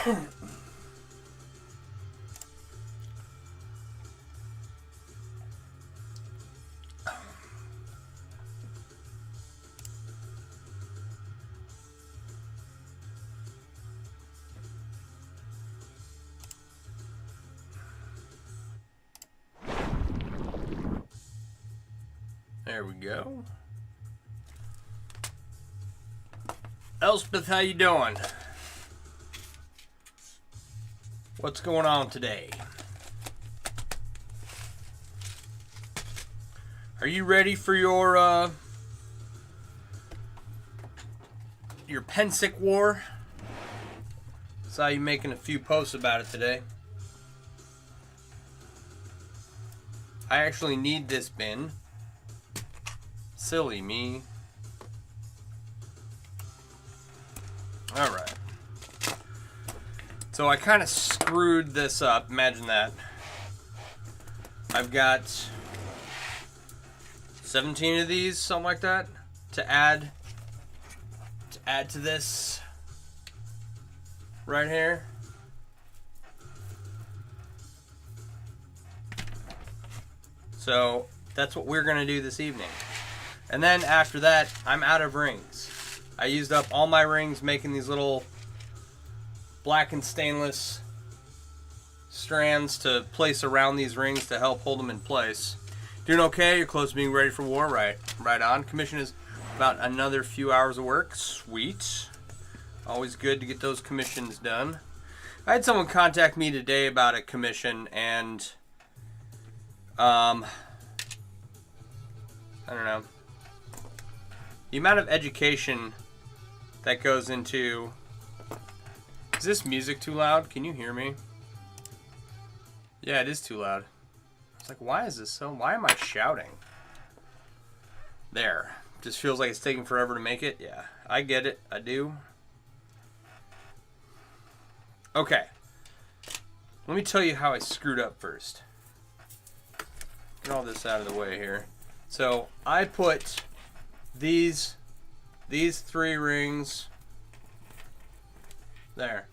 There we go. Elspeth, how you doing? What's going on today? Are you ready for your Pensick war? Saw you making a few posts about it today. I actually need this bin. Silly me. Alright. So I kind of screwed this up. Imagine that. I've got 17 of these, something like that, to add to this right here. So that's what we're going to do this evening. And then after that, I'm out of rings. I used up all my rings making these little black and stainless strands to place around these rings to help hold them in place. Doing okay? You're close to being ready for war? Right on. Commission is about another few hours of work. Sweet. Always good to get those commissions done. I had someone contact me today about a commission, and I don't know. The amount of education that goes into... Is this music too loud? Can you hear me? Yeah, it is too loud. I was like, why is this so... Why am I shouting? There. Just feels like it's taking forever to make it. Yeah, I get it. I do. Okay. Let me tell you how I screwed up first. Get all this out of the way here. So, I put... These 3 rings there.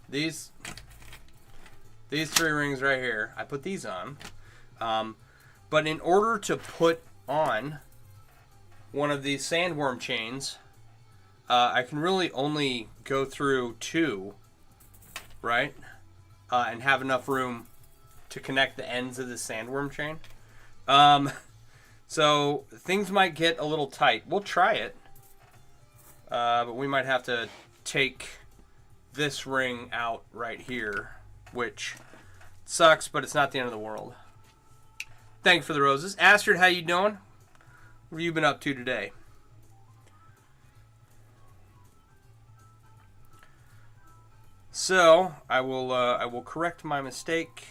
These 3 rings right here. I put these on. But in order to put on one of these sandworm chains, I can really only go through 2, right? And have enough room to connect the ends of the sandworm chain. So things might get a little tight. We'll try it. But we might have to take this ring out right here, which sucks, but it's not the end of the world. Thanks for the roses. Astrid, how you doing? What have you been up to today? So, I will correct my mistake,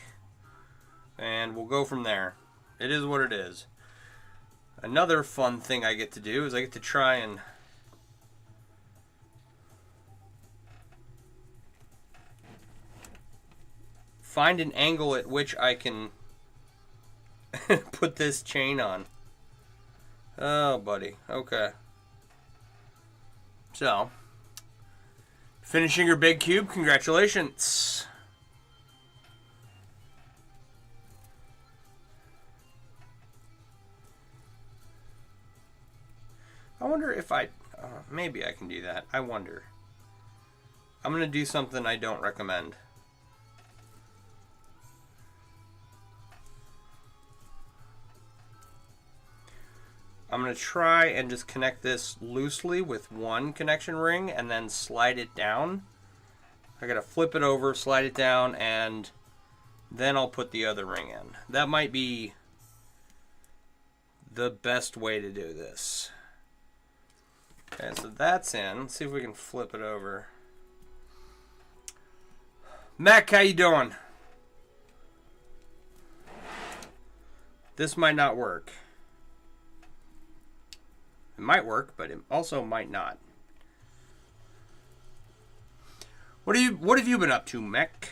and we'll go from there. It is what it is. Another fun thing I get to do is I get to try and find an angle at which I can put this chain on. Oh, buddy. Okay. So, finishing your big cube. Congratulations. I wonder if maybe I can do that. I wonder. I'm going to do something I don't recommend. I'm going to try and just connect this loosely with one connection ring and then slide it down. I got to flip it over, slide it down, and then I'll put the other ring in. That might be the best way to do this. Okay, so that's in. Let's see if we can flip it over. Mac, how you doing? This might not work. It might work, but it also might not. What have you been up to, Mech?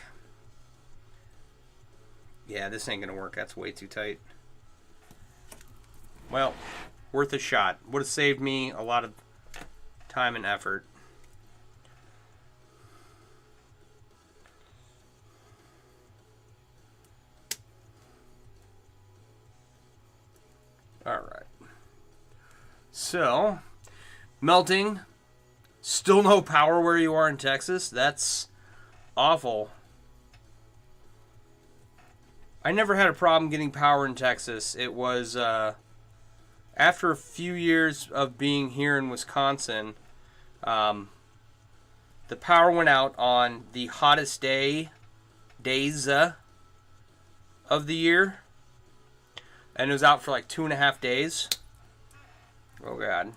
Yeah, this ain't gonna work. That's way too tight. Well, worth a shot. Would have saved me a lot of time and effort. So, melting. Still no power where you are in Texas. That's awful. I never had a problem getting power in Texas. It was after a few years of being here in Wisconsin, the power went out on the hottest days of the year. And it was out for like 2.5 days. Oh, God.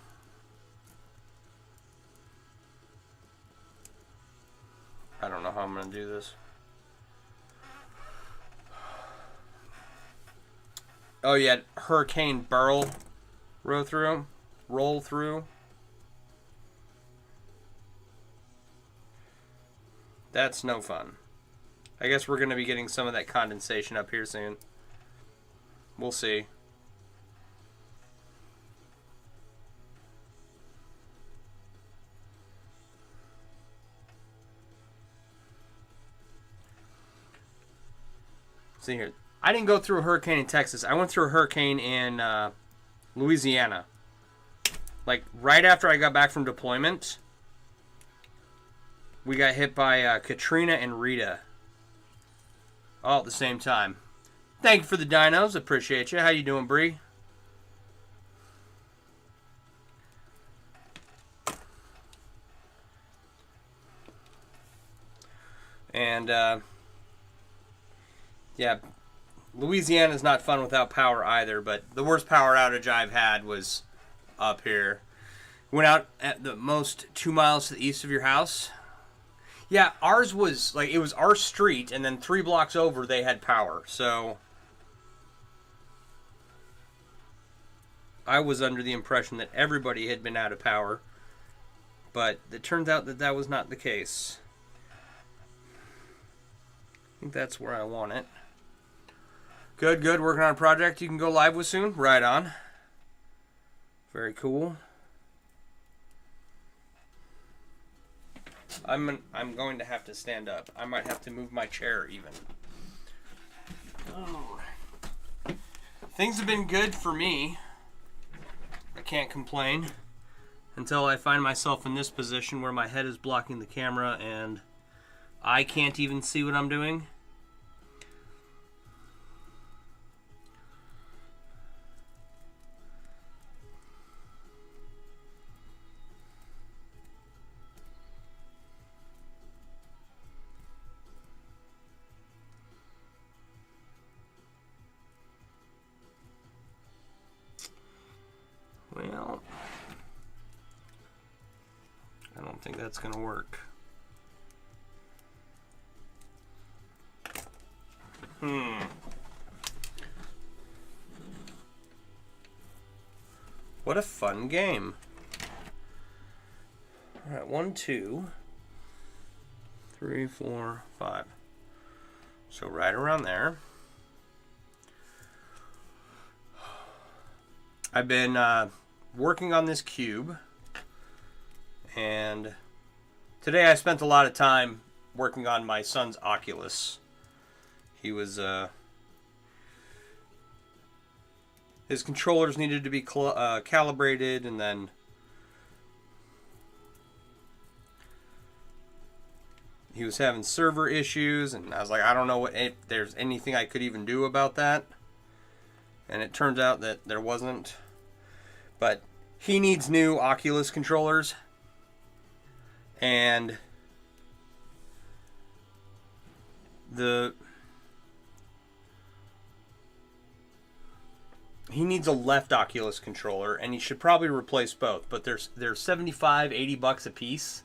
I don't know how I'm going to do this. Oh, yeah. Hurricane Beryl roll through. That's no fun. I guess we're going to be getting some of that condensation up here soon. We'll see. See here. I didn't go through a hurricane in Texas. I went through a hurricane in Louisiana. Like, right after I got back from deployment, we got hit by Katrina and Rita. All at the same time. Thank you for the dinos. Appreciate you. How you doing, Bree? And, yeah, Louisiana's not fun without power either, but the worst power outage I've had was up here. Went out at the most 2 miles to the east of your house. Yeah, ours was, like, it was our street, and then 3 blocks over they had power, so I was under the impression that everybody had been out of power, but it turns out that that was not the case. I think that's where I want it. Good, good. Working on a project you can go live with soon? Right on. Very cool. I'm going to have to stand up. I might have to move my chair even. Oh. Things have been good for me. I can't complain until I find myself in this position where my head is blocking the camera and I can't even see what I'm doing. Well, I don't think that's going to work. What a fun game. All right, 1, 2, 3, 4, 5. So right around there. I've been working on this cube, and today I spent a lot of time working on my son's Oculus. He was his controllers needed to be calibrated, and then he was having server issues, and I was like, I don't know if there's anything I could even do about that. And it turns out that there wasn't. But he needs new Oculus controllers. And he needs a left Oculus controller, and he should probably replace both. But they're $75-$80 a piece.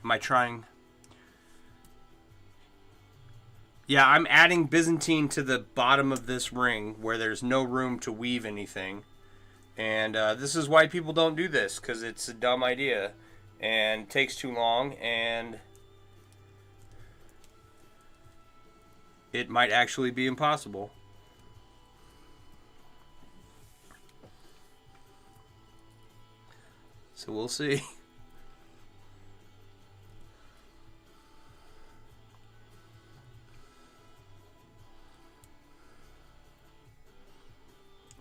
Am I trying? Yeah, I'm adding Byzantine to the bottom of this ring where there's no room to weave anything. And this is why people don't do this, because it's a dumb idea and takes too long, and it might actually be impossible. So we'll see.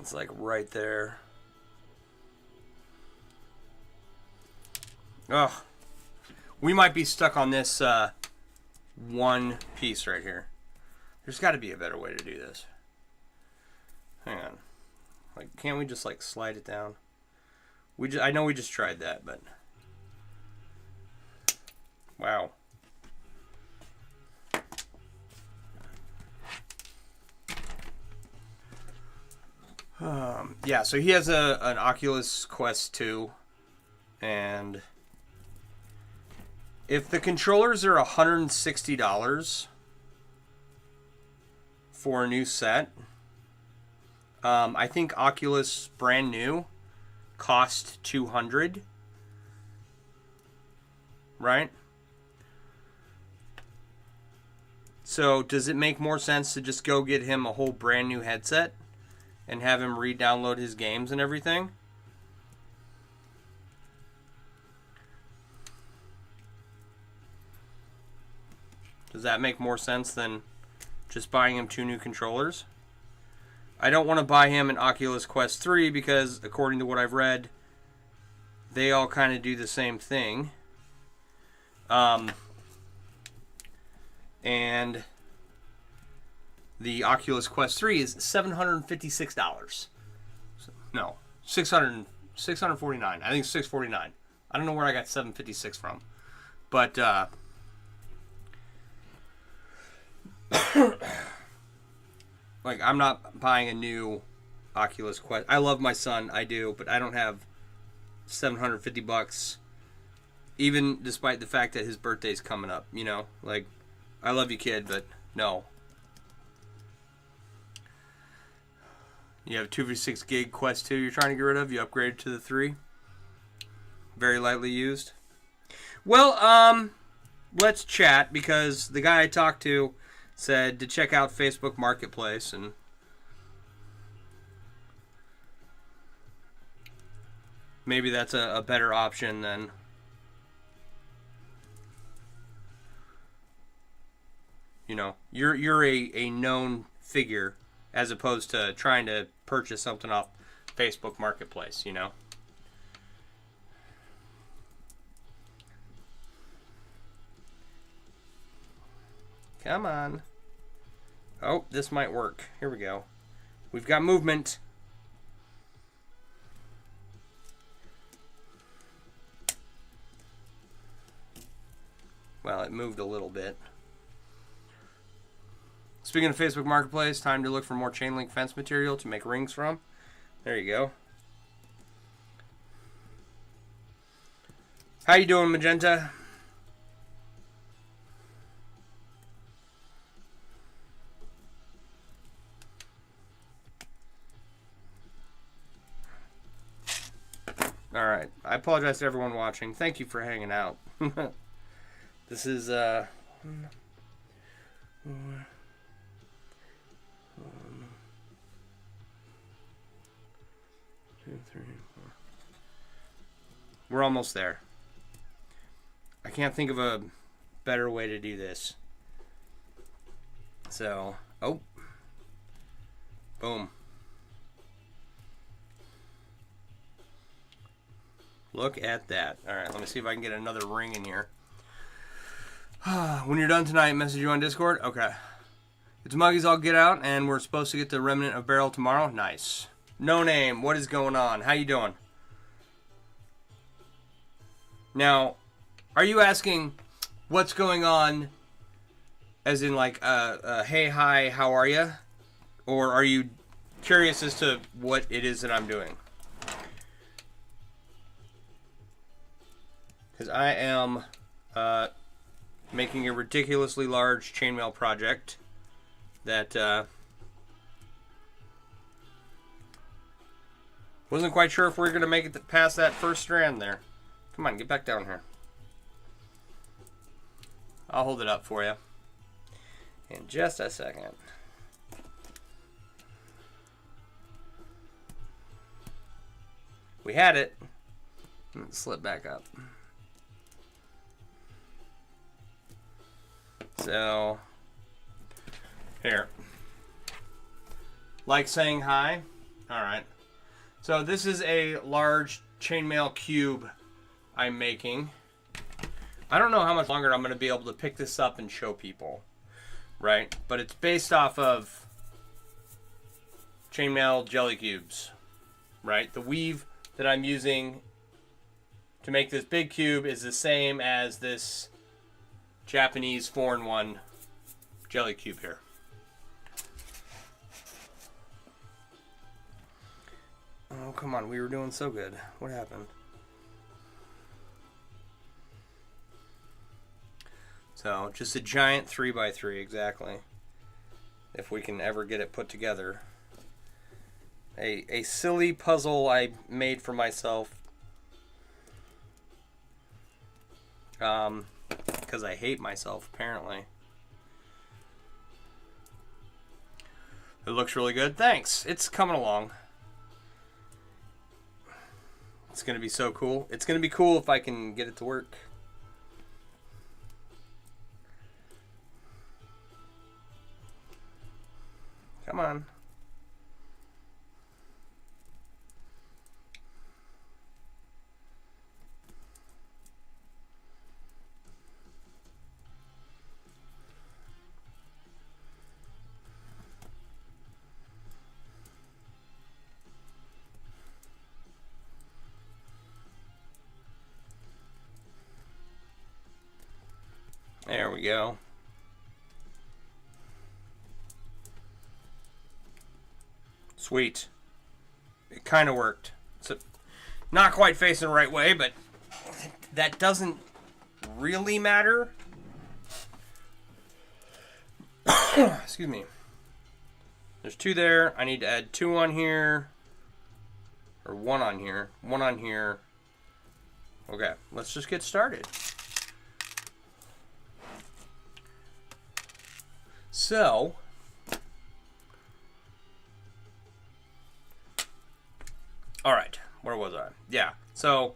It's like right there. Oh, we might be stuck on this one piece right here. There's got to be a better way to do this. Hang on. Like, can't we just like slide it down? I know we just tried that, but wow. Yeah, so he has an Oculus Quest 2, and if the controllers are $160 for a new set, I think Oculus brand new cost $200, right? So does it make more sense to just go get him a whole brand new headset and have him re-download his games and everything? Does that make more sense than just buying him 2 new controllers? I don't want to buy him an Oculus Quest 3 because, according to what I've read, they all kind of do the same thing. And the Oculus Quest 3 is $756. No, $649. I think it's $649. I don't know where I got $756 from. But like, I'm not buying a new Oculus Quest. I love my son, I do, but I don't have $750, even despite the fact that his birthday's coming up, you know? Like, I love you, kid, but no. You have a 256 gig Quest 2 you're trying to get rid of. You upgraded to the 3. Very lightly used. Well, let's chat, because the guy I talked to said to check out Facebook Marketplace, and maybe that's a better option than you know, you're a known figure as opposed to trying to purchase something off Facebook Marketplace, you know. Come on. Oh, this might work. Here we go. We've got movement. Well, it moved a little bit. Speaking of Facebook Marketplace, time to look for more chain link fence material to make rings from. There you go. How you doing, Magenta? All right. I apologize to everyone watching. Thank you for hanging out. This is 1, 2, 3, 4. We're almost there. I can't think of a better way to do this. So, oh. Boom. Look at that. All right, let me see if I can get another ring in here. When you're done tonight, message you on Discord? Okay. It's Muggies All Get Out, and we're supposed to get the Remnant of Barrel tomorrow. Nice. No Name, what is going on? How you doing? Now, are you asking what's going on as in like, hey, hi, how are you? Or are you curious as to what it is that I'm doing? Because I am making a ridiculously large chainmail project that wasn't quite sure if we were going to make it past that first strand there. Come on, get back down here. I'll hold it up for you in just a second. We had it. Let's slip back up. So, here. Like saying hi. Alright. So this is a large chainmail cube I'm making. I don't know how much longer I'm going to be able to pick this up and show people. Right? But it's based off of chainmail jelly cubes. Right? The weave that I'm using to make this big cube is the same as this Japanese 4-in-1 jelly cube here. Oh, come on. We were doing so good. What happened? So, just a giant 3x3, exactly. If we can ever get it put together. A silly puzzle I made for myself. Because I hate myself, apparently. It looks really good. Thanks. It's coming along. It's going to be so cool. It's going to be cool if I can get it to work. Come on. There we go. Sweet. It kind of worked. So, not quite facing the right way, but that doesn't really matter. Excuse me. There's 2 there. I need to add 2 on here. Or 1 on here. 1 on here. Okay, let's just get started. So, all right, where was I? Yeah, so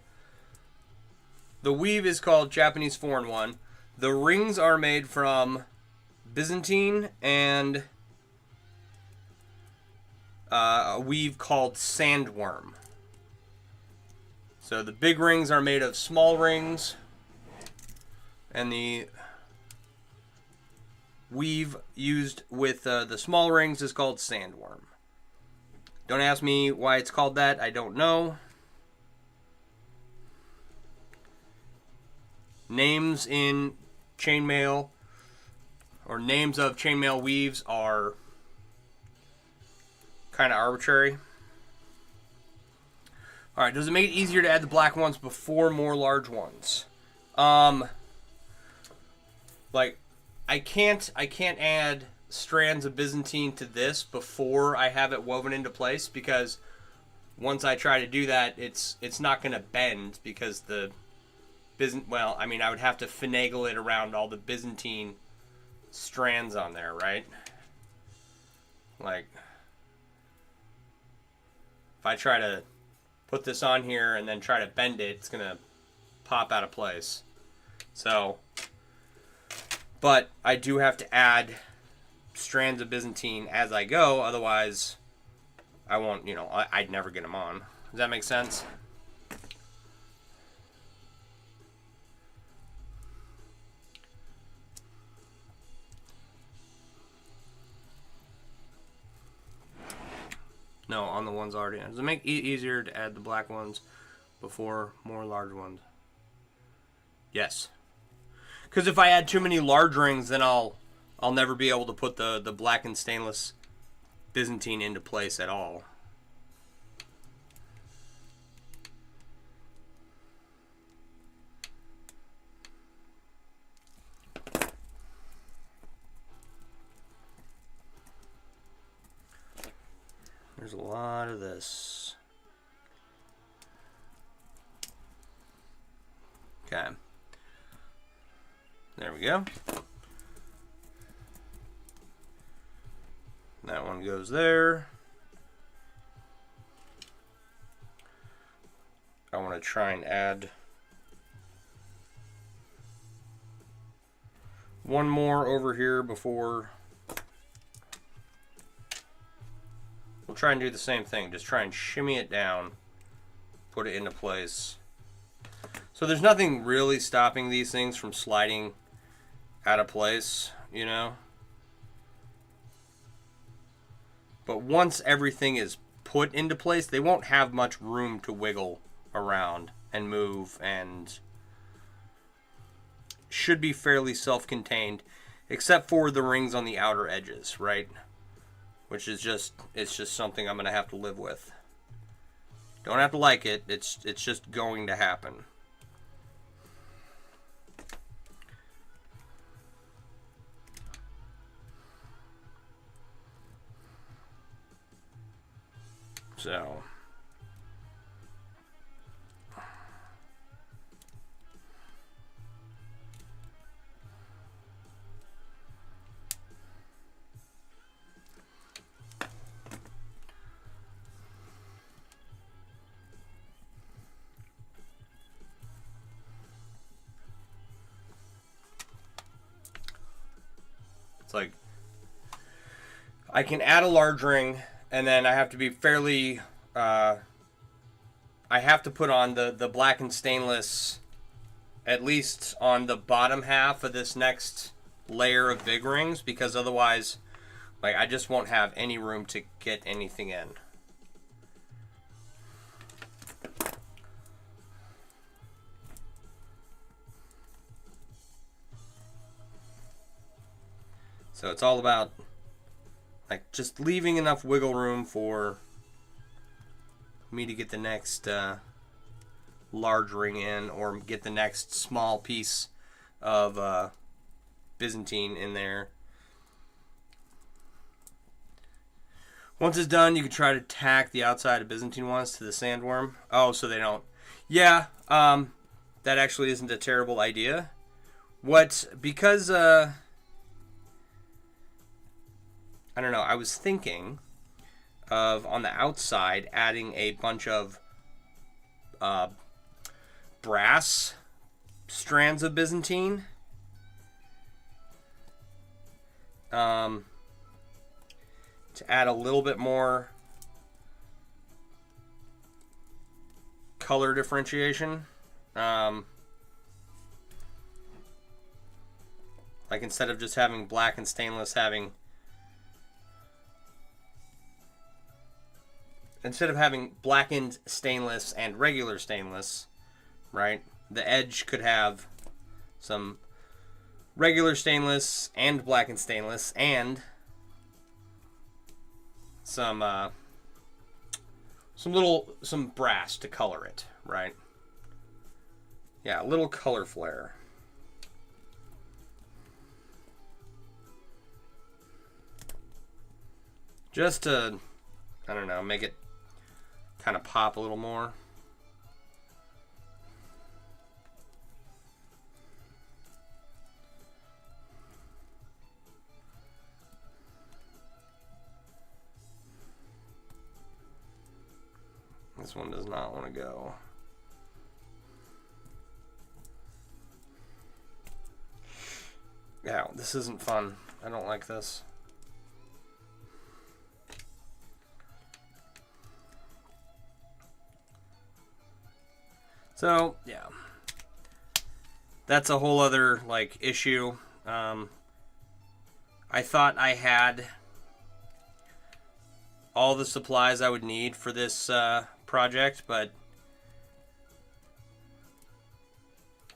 the weave is called Japanese 4-in-1. The rings are made from Byzantine and a weave called SandWyrm. So the big rings are made of small rings, and the weave used with the small rings is called SandWyrm. Don't ask me why it's called that. I don't know. Names in chainmail, or names of chainmail weaves, are kind of arbitrary. Alright, does it make it easier to add the black ones before more large ones? Like, I can't add strands of Byzantine to this before I have it woven into place, because once I try to do that, it's not going to bend, because the well, I mean, I would have to finagle it around all the Byzantine strands on there, right? Like, if I try to put this on here and then try to bend it, it's going to pop out of place. So, but I do have to add strands of Byzantine as I go, otherwise I won't, I'd never get them on. Does that make sense? No, on the ones already. Does it make it easier to add the black ones before more large ones? Yes. Because if I add too many large rings, then I'll never be able to put the black and stainless Byzantine into place at all. There's a lot of this. Okay. There we go. That one goes there. I want to try and add one more over here before. We'll try and do the same thing. Just try and shimmy it down, put it into place. So there's nothing really stopping these things from sliding out of place, you know. But once everything is put into place, they won't have much room to wiggle around and move, and should be fairly self-contained, except for the rings on the outer edges, right? Which is just, it's just something I'm going to have to live with. Don't have to like it, it's just going to happen. So it's like I can add a large ring, and then I have to be fairly I have to put on the blackened stainless at least on the bottom half of this next layer of big rings, because otherwise, like, I just won't have any room to get anything in. So it's all about, like, just leaving enough wiggle room for me to get the next large ring in, or get the next small piece of Byzantine in there. Once it's done, you can try to tack the outside of Byzantine ones to the SandWyrm. Oh, so they don't. Yeah, that actually isn't a terrible idea. Because I don't know, I was thinking of, on the outside, adding a bunch of brass strands of Byzantine. To add a little bit more color differentiation. Like, instead of just having black and stainless, instead of having blackened stainless and regular stainless, right? The edge could have some regular stainless and blackened stainless, and some brass to color it, right? Yeah, a little color flare. Just to, I don't know, make it kind of pop a little more. This one does not want to go. Yeah, this isn't fun. I don't like this. So, yeah. That's a whole other, like, issue. I thought I had all the supplies I would need for this project, but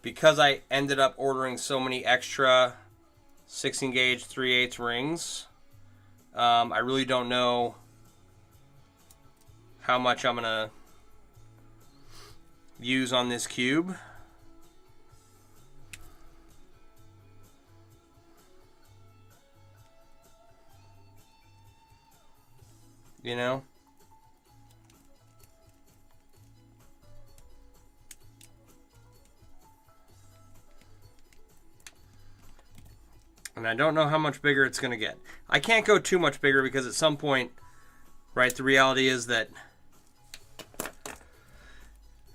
because I ended up ordering so many extra 16 gauge 3/8 rings, I really don't know how much I'm gonna use on this cube. You know? And I don't know how much bigger it's going to get. I can't go too much bigger because at some point, right, the reality is that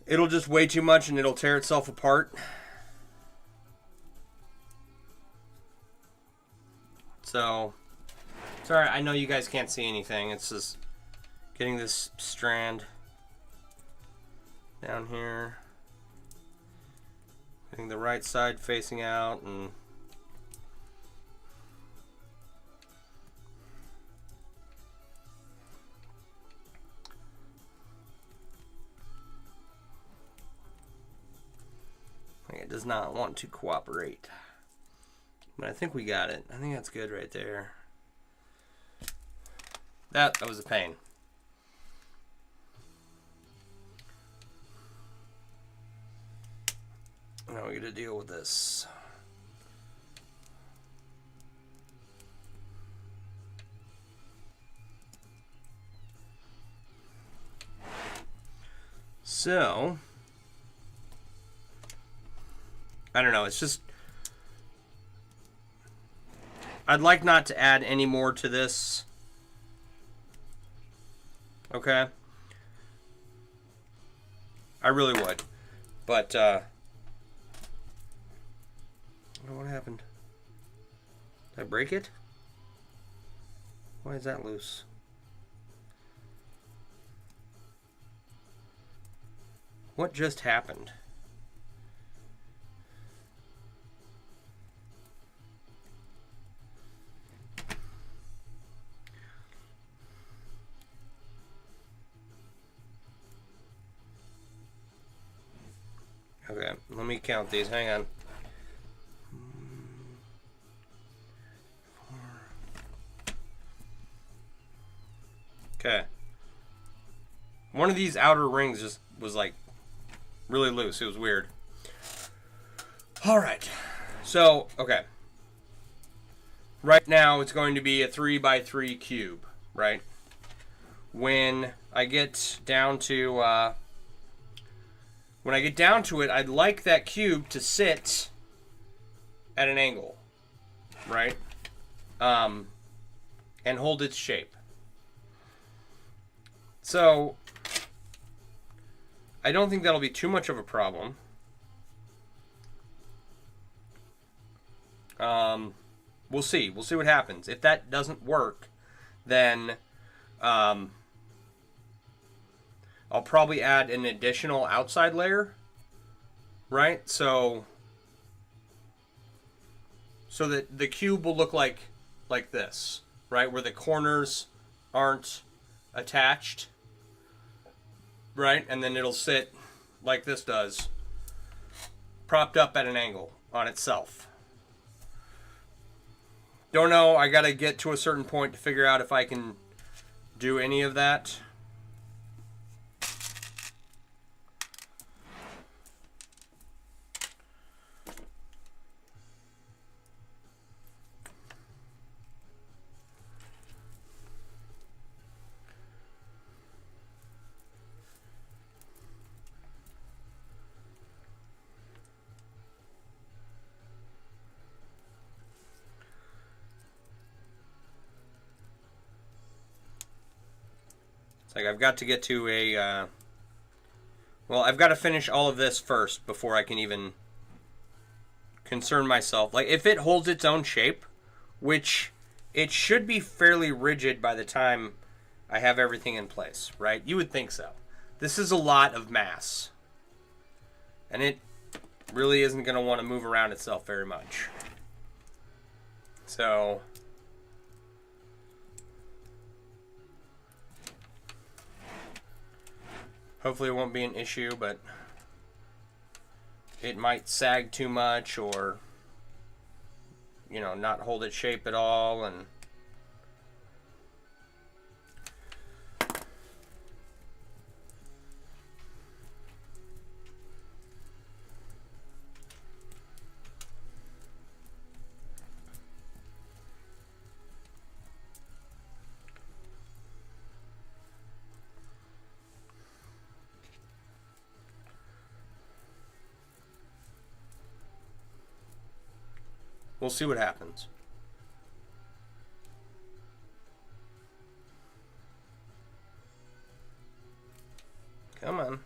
it'll just weigh too much and it'll tear itself apart. So, sorry, I know you guys can't see anything. It's just, Getting this strand down here. Getting the right side facing out and it does not want to cooperate. But I think we got it. I think that's good right there. That was a pain. Now we got to deal with this. So, I don't know, it's just, I'd like not to add any more to this. Okay? I really would. But, oh, what happened? Did I break it? Why is that loose? What just happened? Okay, let me count these. Hang on. 4. Okay. One of these outer rings just was like really loose. It was weird. All right. So, okay. Right now it's going to be a 3x3 cube, right? When I get down to it, I'd like that cube to sit at an angle, right? And hold its shape. So, I don't think that'll be too much of a problem. We'll see. We'll see what happens. If that doesn't work, then I'll probably add an additional outside layer, right? So that the cube will look like this, right? Where the corners aren't attached, right? And then it'll sit like this does, propped up at an angle on itself. Don't know. I got to get to a certain point to figure out if I can do any of that. Like I've got to get to a, well, I've got to finish all of this first before I can even concern myself. Like if it holds its own shape, which it should be fairly rigid by the time I have everything in place, right? You would think so. This is a lot of mass. And it really isn't going to want to move around itself very much. So hopefully it won't be an issue, but it might sag too much or, you know, not hold its shape at all. And we'll see what happens. Come on.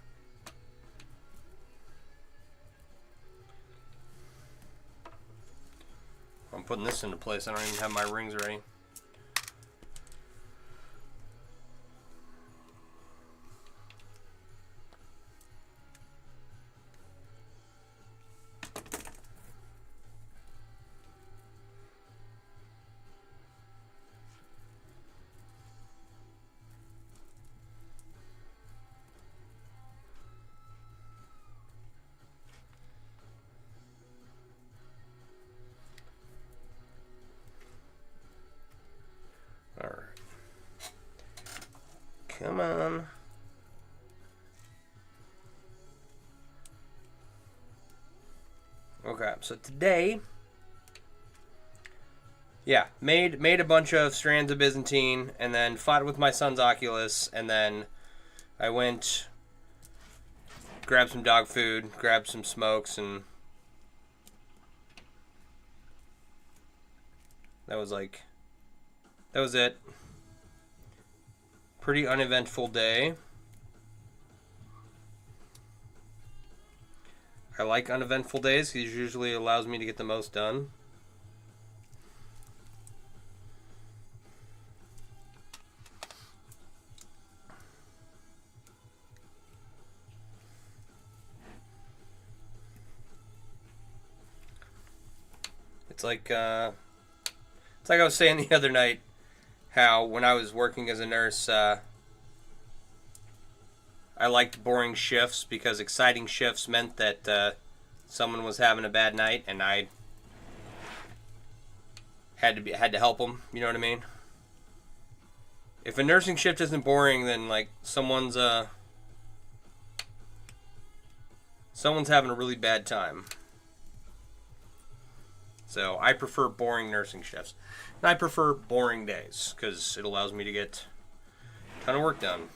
I'm putting this into place. I don't even have my rings ready. Come on. Okay, so today, yeah, made a bunch of strands of Byzantine, and then fought with my son's Oculus, and then I went, grabbed some dog food, grabbed some smokes, and that was it. Pretty uneventful day. I like uneventful days because it usually allows me to get the most done. It's like I was saying the other night, how when I was working as a nurse, I liked boring shifts because exciting shifts meant that someone was having a bad night and I had to help them. You know what I mean? If a nursing shift isn't boring, then like someone's having a really bad time. So I prefer boring nursing shifts. And I prefer boring days because it allows me to get a ton of work done.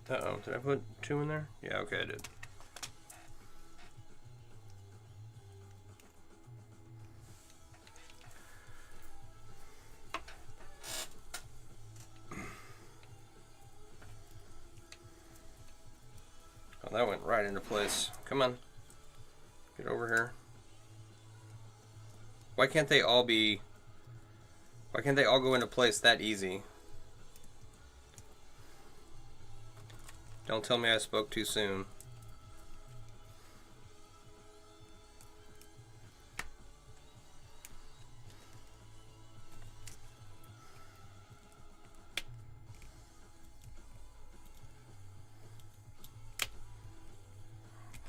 Uh-oh, did I put 2 in there? Yeah, okay, I did. Oh, that went right into place. Come on. Get over here. Why can't they all go into place that easy? Don't tell me I spoke too soon.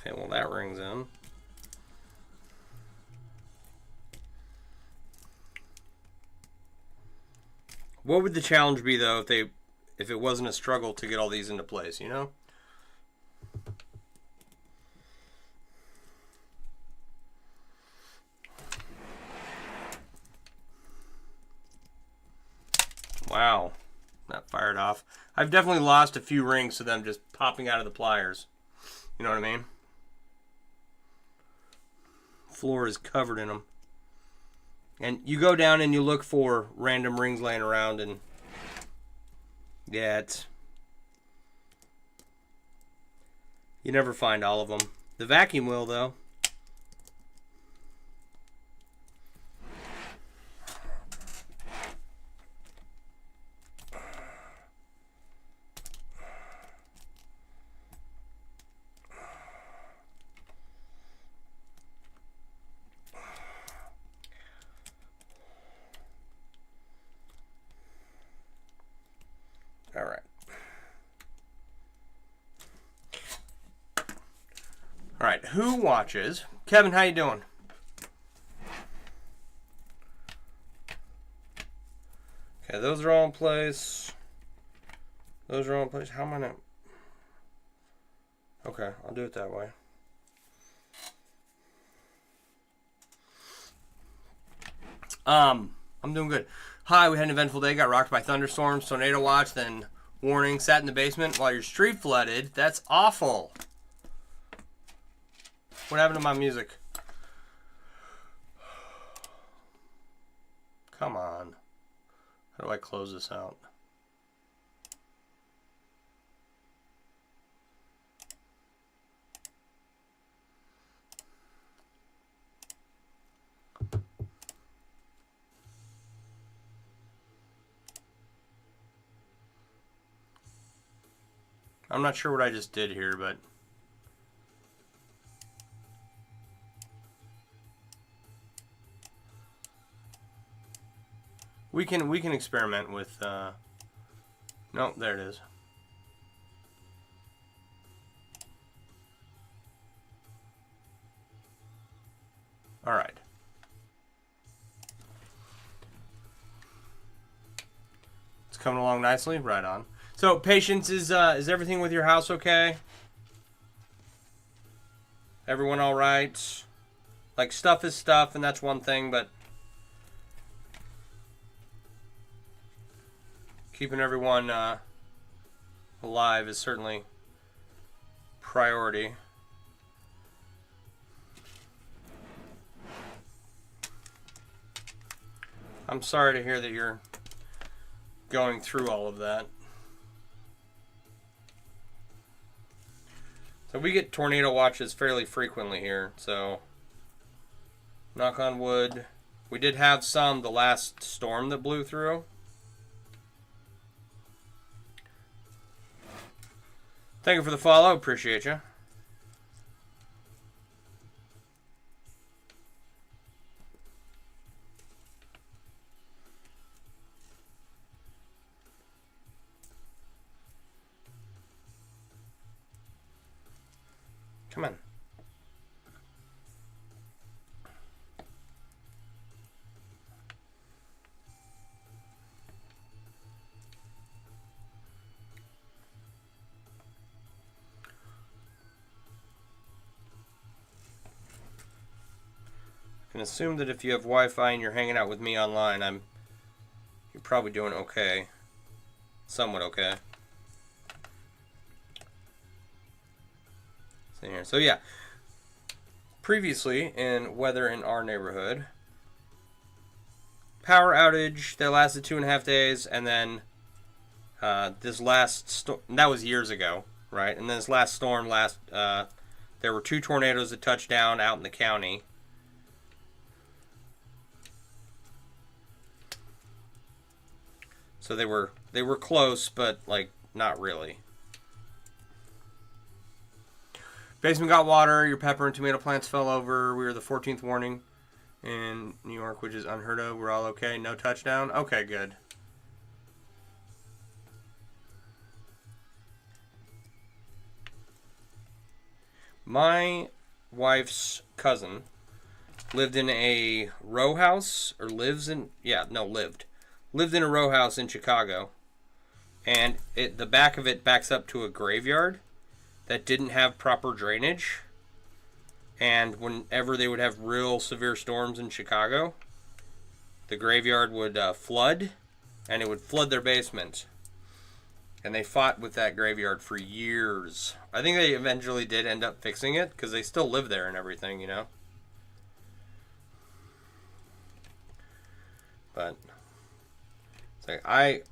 Okay, well that rings in. What would the challenge be though if it wasn't a struggle to get all these into place, you know? Wow, that fired off. I've definitely lost a few rings to them just popping out of the pliers. You know what I mean? Floor is covered in them. And you go down and you look for random rings laying around and yeah, you never find all of them. The vacuum will though. All right. All right, who watches? Kevin, how you doing? Okay, those are all in place. Those are all in place. How am I not? Okay, I'll do it that way. I'm doing good. Hi, we had an eventful day. Got rocked by thunderstorms, tornado watch, then warning. Sat in the basement while your street flooded. That's awful. What happened to my music? Come on. How do I close this out? I'm not sure what I just did here, but we can experiment with no, there it is. All right. It's coming along nicely. Right on. So, Patience, is everything with your house okay? Everyone all right? Like, stuff is stuff, and that's one thing, but keeping everyone alive is certainly priority. I'm sorry to hear that you're going through all of that. So we get tornado watches fairly frequently here, so knock on wood. We did have some the last storm that blew through. Thank you for the follow. Appreciate you. Come on. I can assume that if you have Wi-Fi and you're hanging out with me online, you're probably doing okay. Somewhat okay. Here. So yeah, previously in weather in our neighborhood, power outage that lasted 2.5 days, and then this last storm, that was years ago, right? And then this last storm, there were 2 tornadoes that touched down out in the county. So they were close, but like not really. Basement got water. Your pepper and tomato plants fell over. We were the 14th warning in New York, which is unheard of. We're all okay. No touchdown. Okay, good. My wife's cousin lived in a row house, or lived in a row house in Chicago, and the back of it backs up to a graveyard that didn't have proper drainage, and whenever they would have real severe storms in Chicago, the graveyard would flood, and it would flood their basement. And they fought with that graveyard for years. I think they eventually did end up fixing it, because they still live there and everything, you know? But it's like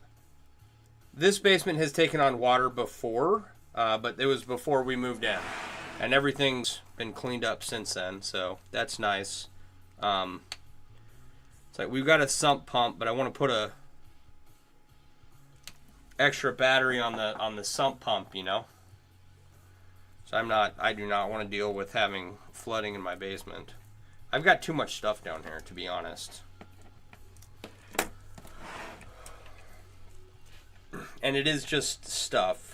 this basement has taken on water before, but it was before we moved in, and everything's been cleaned up since then, so that's nice. It's like we've got a sump pump, but I want to put a extra battery on the sump pump, you know. So I do not want to deal with having flooding in my basement. I've got too much stuff down here, to be honest. And it is just stuff.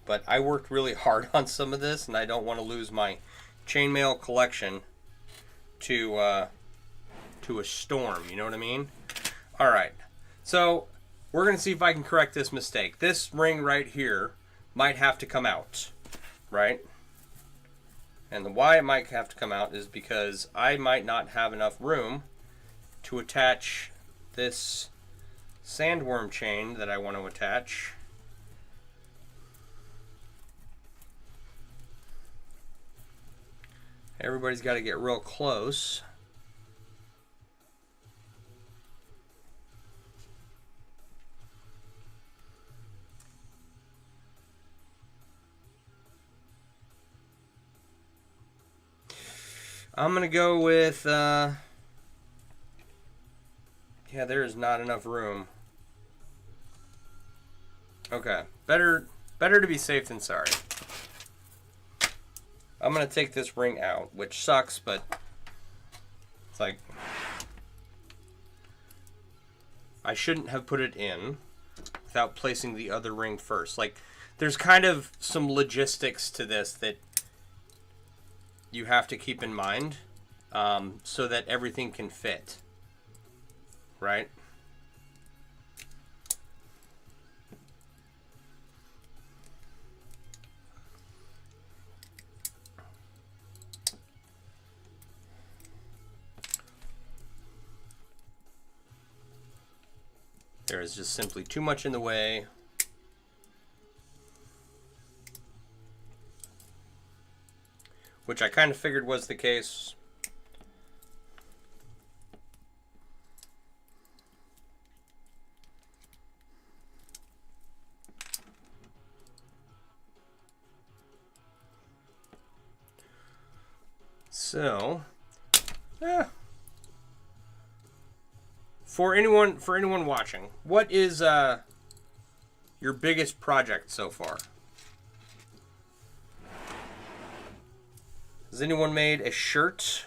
But I worked really hard on some of this, and I don't want to lose my chainmail collection to a storm, you know what I mean? Alright, so we're going to see if I can correct this mistake. This ring right here might have to come out, right? And the why it might have to come out is because I might not have enough room to attach this sandworm chain that I want to attach. Everybody's got to get real close. I'm going to go with, yeah, there is not enough room. Okay, better to be safe than sorry. I'm going to take this ring out, which sucks, but it's like, I shouldn't have put it in without placing the other ring first. Like, there's kind of some logistics to this that you have to keep in mind so that everything can fit, right? There is just simply too much in the way. Which I kind of figured was the case. So, for anyone watching, what is your biggest project so far? Has anyone made a shirt?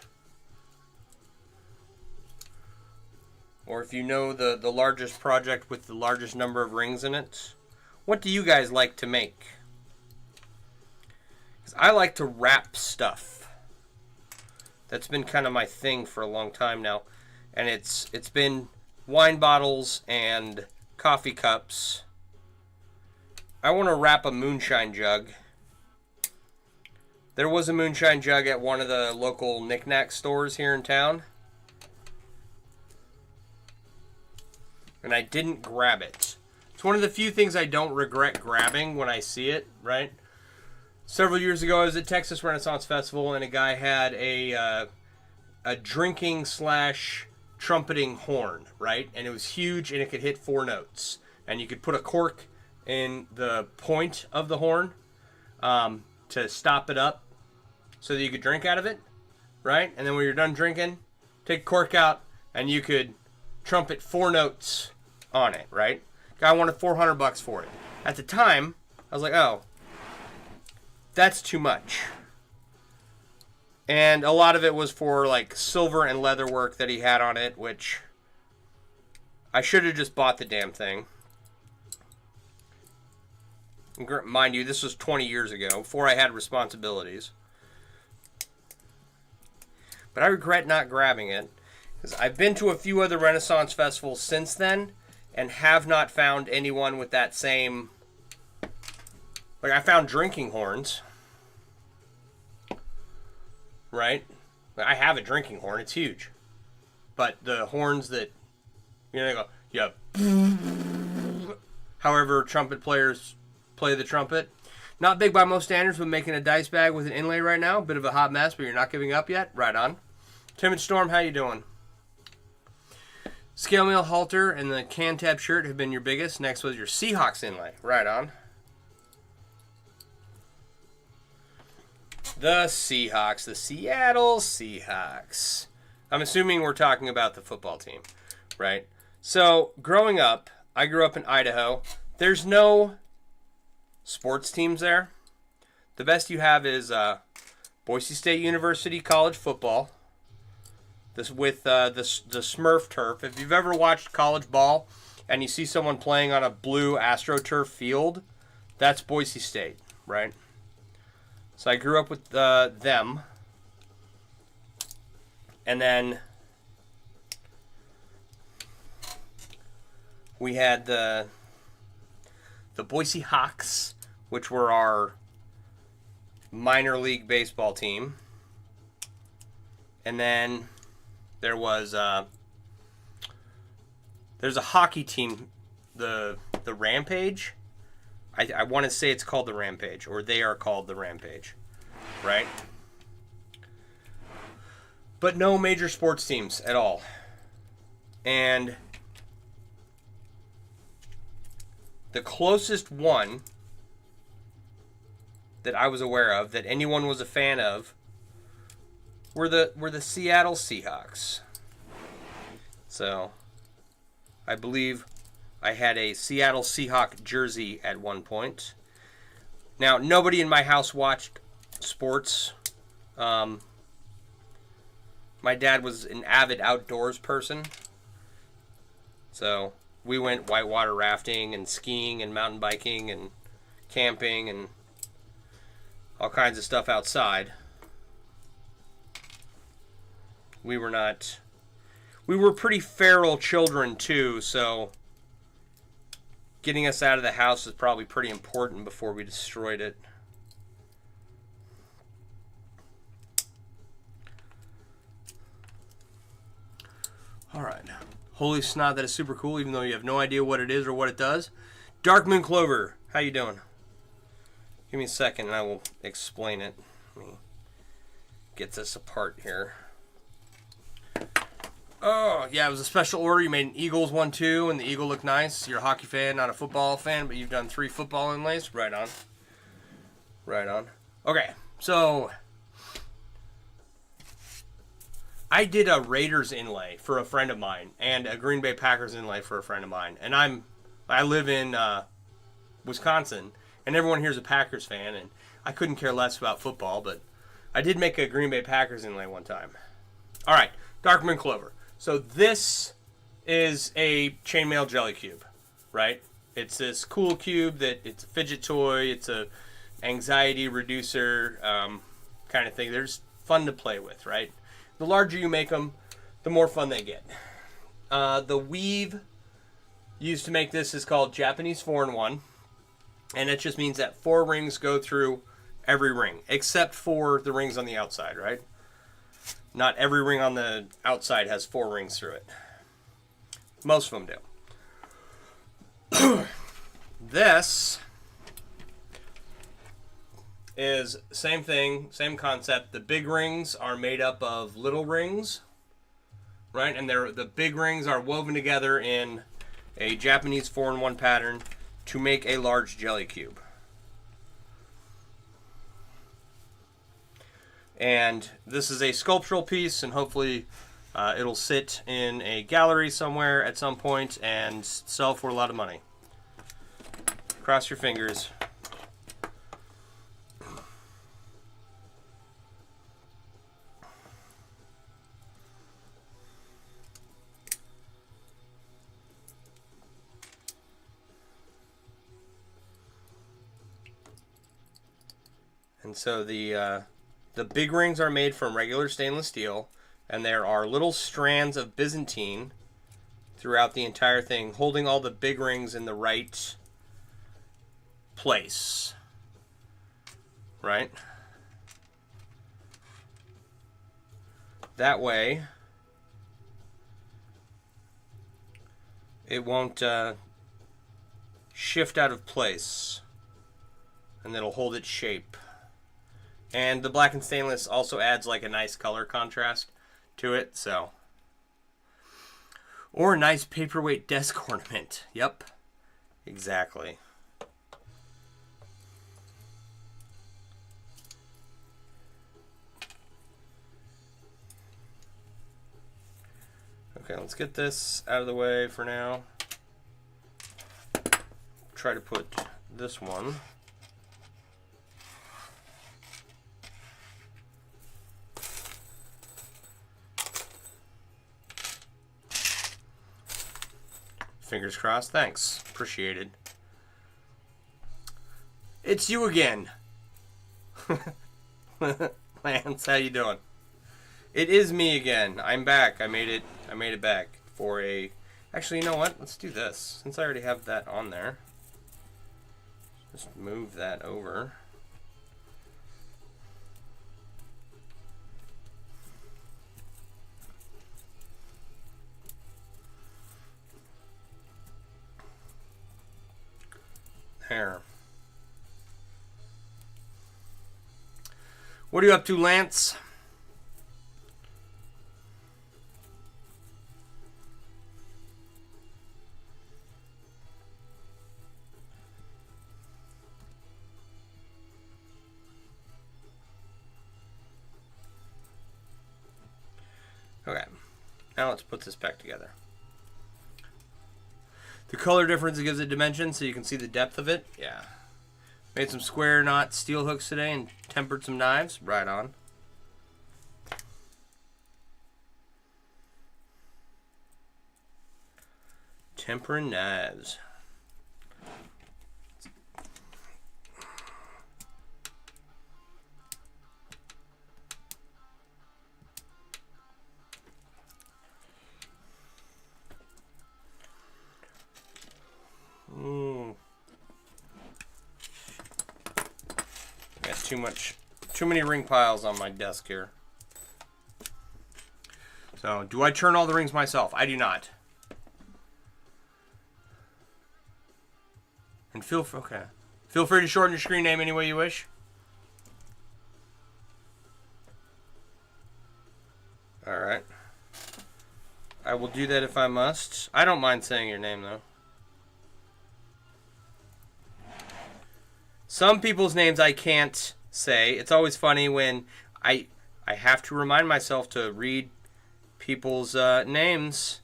Or if you know the largest project with the largest number of rings in it, what do you guys like to make? 'Cause I like to wrap stuff. That's been kind of my thing for a long time now. And it's been wine bottles and coffee cups. I want to wrap a moonshine jug. There was a moonshine jug at one of the local knick-knack stores here in town. And I didn't grab it. It's one of the few things I don't regret grabbing when I see it, right? Several years ago, I was at Texas Renaissance Festival, and a guy had a drinking / trumpeting horn, right? And it was huge, and it could hit 4 notes. And you could put a cork in the point of the horn to stop it up so that you could drink out of it, right? And then when you're done drinking, take the cork out, and you could trumpet 4 notes on it, right? Guy wanted $400 for it. At the time, I was like, oh, that's too much. And a lot of it was for like silver and leather work that he had on it, which I should have just bought the damn thing. Mind you, this was 20 years ago, before I had responsibilities. But I regret not grabbing it, because I've been to a few other Renaissance festivals since then, and have not found anyone with that same... Like, I found drinking horns. Right? I have a drinking horn. It's huge. But the horns that, you know, they go, yeah. However trumpet players play the trumpet. Not big by most standards, but making a dice bag with an inlay right now. Bit of a hot mess, but you're not giving up yet. Right on. Timid Storm, how you doing? Scale mail halter and the Cantab shirt have been your biggest. Next was your Seahawks inlay. Right on. The Seahawks. The Seattle Seahawks. I'm assuming we're talking about the football team, right? So, growing up, I grew up in Idaho. There's no sports teams there. The best you have is Boise State University college football. This with the Smurf turf. If you've ever watched college ball and you see someone playing on a blue AstroTurf field, that's Boise State, right? So I grew up with them. And then we had the Boise Hawks, which were our minor league baseball team. And then there was there's a hockey team, the Rampage. I want to say it's called the Rampage, or they are called the Rampage, right? But no major sports teams at all. And the closest one that I was aware of, that anyone was a fan of, were the Seattle Seahawks. So, I believe I had a Seattle Seahawk jersey at one point. Now, nobody in my house watched sports. My dad was an avid outdoors person. So, we went whitewater rafting and skiing and mountain biking and camping and all kinds of stuff outside. we were pretty feral children too, so getting us out of the house was probably pretty important before we destroyed it. Alright. Holy snot, that is super cool, even though you have no idea what it is or what it does. Dark Moon Clover, how you doing? Give me a second and I will explain it. Let me get this apart here. Oh, yeah, it was a special order. You made an Eagles one too, and the Eagle looked nice. You're a hockey fan, not a football fan, but you've done 3 football inlays. Right on. Right on. Okay, so I did a Raiders inlay for a friend of mine and a Green Bay Packers inlay for a friend of mine. And I live in Wisconsin, and everyone here's a Packers fan, and I couldn't care less about football, but I did make a Green Bay Packers inlay one time. All right, Dark Moon Clover. So this is a chainmail jelly cube, right? It's this cool cube that it's a fidget toy. It's a anxiety reducer kind of thing. They're just fun to play with, right? The larger you make them, the more fun they get. The weave used to make this is called Japanese 4-in-1, and it just means that 4 rings go through every ring, except for the rings on the outside, right? Not every ring on the outside has 4 rings through it. Most of them do. This is same thing, same concept. The big rings are made up of little rings, right? And the big rings are woven together in a Japanese 4-in-1 pattern to make a large jelly cube. And this is a sculptural piece, and hopefully it'll sit in a gallery somewhere at some point and sell for a lot of money. Cross your fingers. And so the big rings are made from regular stainless steel, and there are little strands of Byzantine throughout the entire thing, holding all the big rings in the right place. Right? That way, it won't shift out of place, and it'll hold its shape. And the black and stainless also adds like a nice color contrast to it, so. Or a nice paperweight desk ornament. Yep, exactly. Okay, let's get this out of the way for now. Try to put this one fingers crossed. Thanks. Appreciated. It's you again. Lance, how you doing? It is me again. I'm back. I made it back for a... Actually, you know what? Let's do this. Since I already have that on there. Just move that over. There. What are you up to, Lance? Okay. Now let's put this back together. The color difference gives it dimension so you can see the depth of it. Yeah. Made some square knot steel hooks today and tempered some knives. Right on. Tempering knives. too many ring piles on my desk here. So, do I turn all the rings myself? I do not. And feel free to shorten your screen name any way you wish. All right. I will do that if I must. I don't mind saying your name though. Some people's names I can't say. It's always funny when I have to remind myself to read people's names.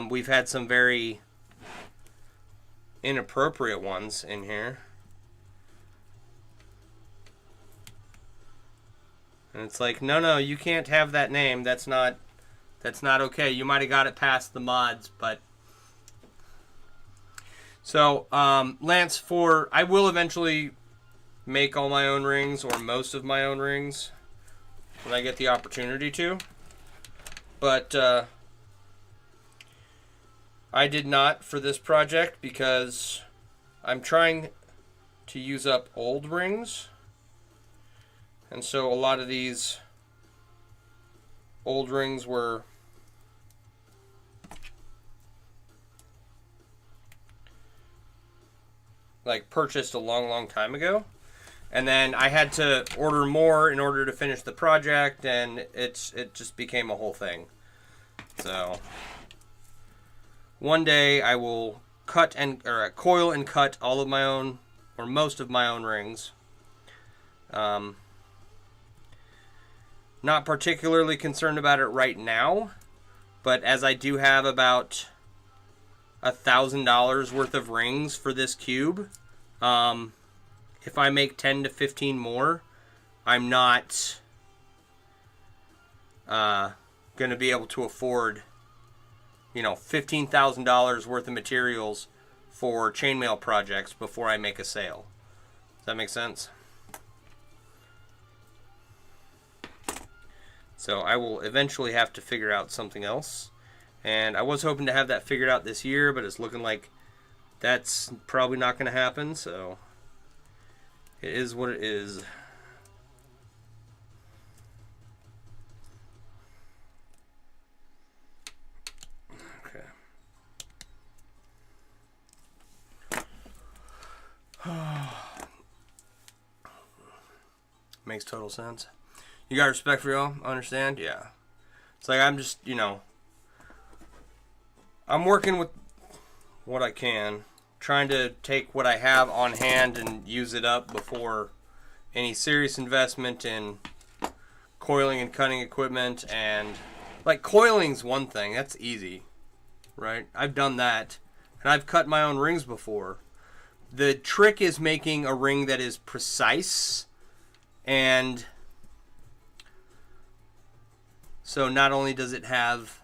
We've had some very inappropriate ones in here. And it's like, no, you can't have that name. That's not okay. You might have got it past the mods, but... So, Lance, I will eventually make all my own rings, or most of my own rings, when I get the opportunity to. But, I did not for this project because I'm trying to use up old rings. And so a lot of these old rings were like purchased a long time ago. And then I had to order more in order to finish the project, and it just became a whole thing. So one day I will coil and cut all of my own, or most of my own rings. Not particularly concerned about it right now, but as I do have about $1,000 worth of rings for this cube, if I make 10 to 15 more, I'm not going to be able to afford, $15,000 worth of materials for chainmail projects before I make a sale. Does that make sense? So I will eventually have to figure out something else. And I was hoping to have that figured out this year, but it's looking like that's probably not going to happen. So it is what it is. Okay. Makes total sense. You got respect for y'all? Understand? Yeah. It's like I'm just, I'm working with what I can, trying to take what I have on hand and use it up before any serious investment in coiling and cutting equipment. And like coiling's one thing, that's easy, right? I've done that, and I've cut my own rings before. The trick is making a ring that is precise, and so not only does it have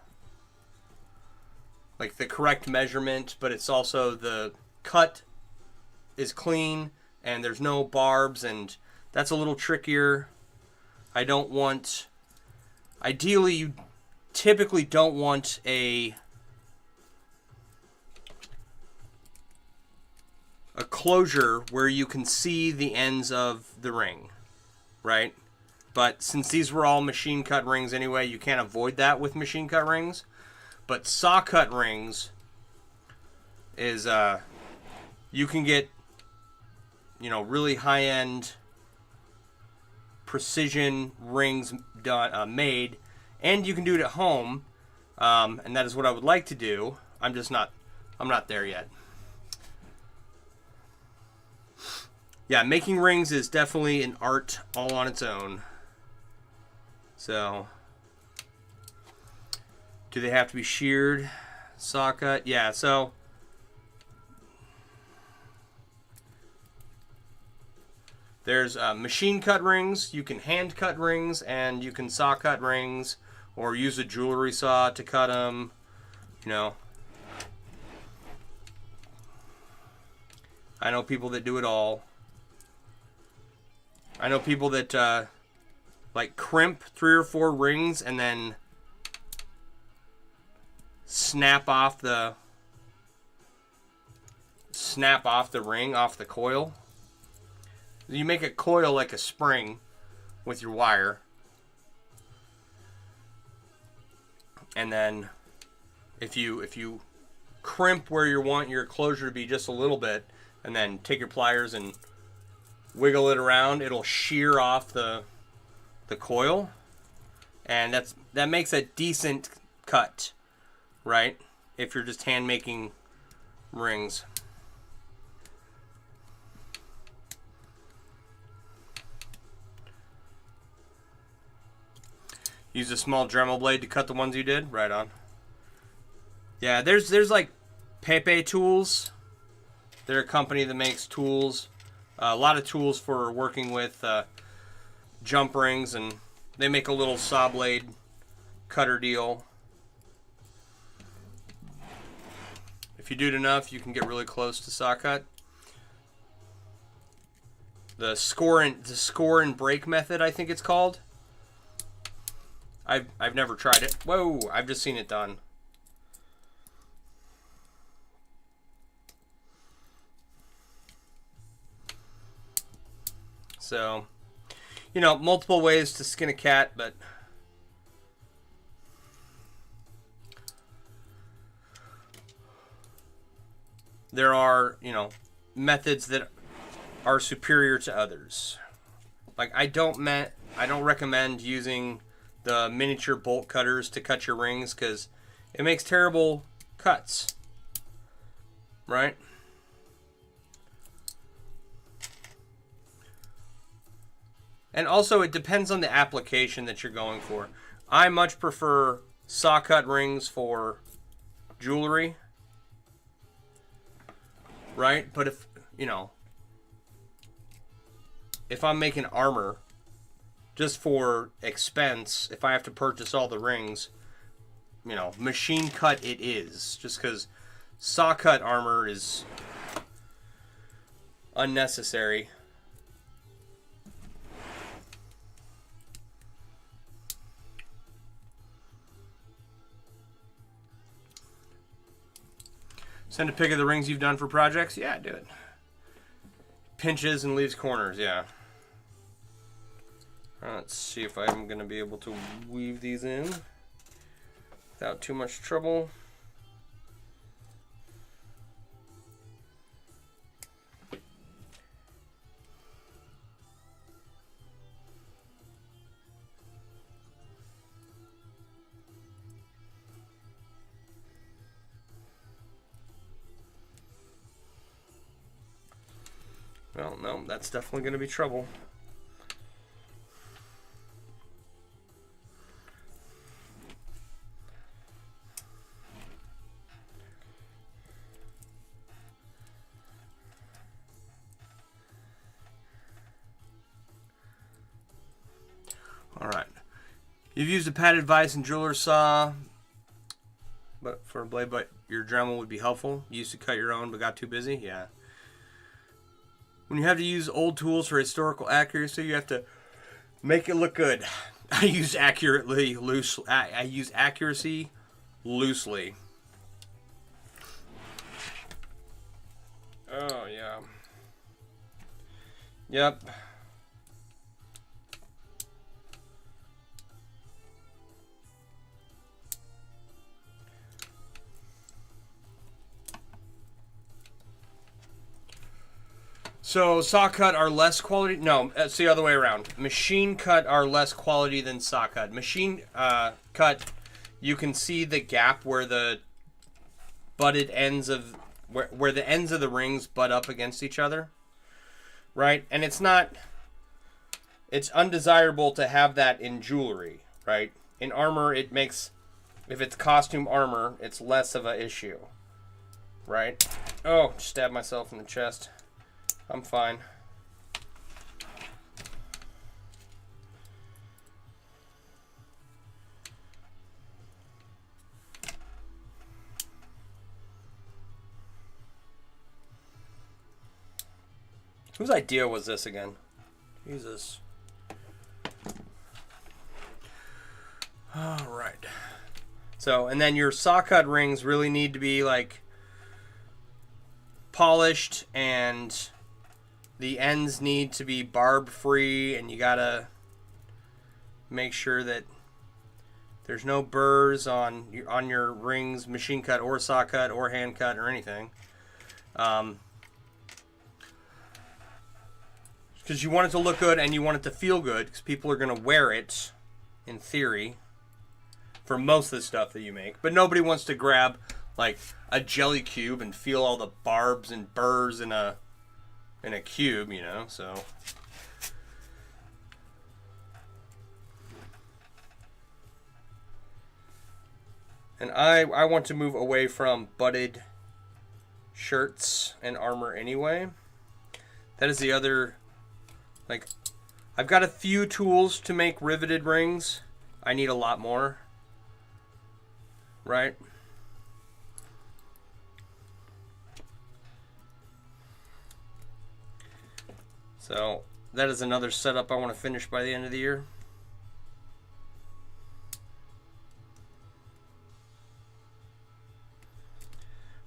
like the correct measurement, but it's also the cut is clean and there's no barbs, and that's a little trickier. Ideally you typically don't want a closure where you can see the ends of the ring, right? But since these were all machine cut rings anyway, you can't avoid that with machine cut rings. But saw cut rings is, you can get, really high end precision rings done, made, and you can do it at home. And that is what I would like to do. I'm not there yet. Yeah, making rings is definitely an art all on its own. So, do they have to be sheared, saw cut? Yeah, so there's machine cut rings, you can hand cut rings, and you can saw cut rings, or use a jewelry saw to cut them, I know people that do it all. I know people that like crimp 3 or 4 rings and then snap off the ring off the coil. You make a coil like a spring with your wire. And then if you crimp where you want your closure to be just a little bit, and then take your pliers and wiggle it around, it'll shear off the coil, and that makes a decent cut, right? If you're just hand making rings. Use a small Dremel blade to cut the ones you did? Right on. Yeah, there's like Pepe Tools. They're a company that makes tools. A lot of tools for working with jump rings, and they make a little saw blade cutter deal. If you do it enough, you can get really close to saw cut. The score and break method, I think it's called. I've never tried it. Whoa, I've just seen it done. So, you know, multiple ways to skin a cat, but there are, you know, methods that are superior to others. Like I don't recommend using the miniature bolt cutters to cut your rings because it makes terrible cuts, right? And also it depends on the application that you're going for. I much prefer saw cut rings for jewelry, right? But if, you know, if I'm making armor just for expense, if I have to purchase all the rings, you know, machine cut it is. Just because saw cut armor is unnecessary. Send a pic of the rings you've done for projects? Yeah, do it. Pinches and leaves corners, yeah. Let's see if I'm going to be able to weave these in without too much trouble. Well, no, that's definitely going to be trouble. All right. You've used a padded vise and jeweler's saw, but for a blade, but your Dremel would be helpful. You used to cut your own, but got too busy. Yeah. When you have to use old tools for historical accuracy, you have to make it look good. I use accuracy loosely. Oh yeah. Yep. So saw cut are less quality. No, it's the other way around. Machine cut are less quality than saw cut. Machine cut, you can see the gap where the butted ends of where the ends of the rings butt up against each other, right? And it's undesirable to have that in jewelry, right? In armor, it makes, if it's costume armor, it's less of an issue, right? Oh, stabbed myself in the chest. I'm fine. Whose idea was this again? Jesus. All right. So, and then your saw cut rings really need to be like polished and the ends need to be barb free, and you gotta make sure that there's no burrs on your rings, machine cut or saw cut or hand cut or anything. Because you want it to look good and you want it to feel good, because people are going to wear it, in theory, for most of the stuff that you make. But nobody wants to grab like a jelly cube and feel all the barbs and burrs in a cube, you know, so. And I want to move away from butted shirts and armor anyway. That is the other, like, I've got a few tools to make riveted rings. I need a lot more, right? So that is another setup I want to finish by the end of the year.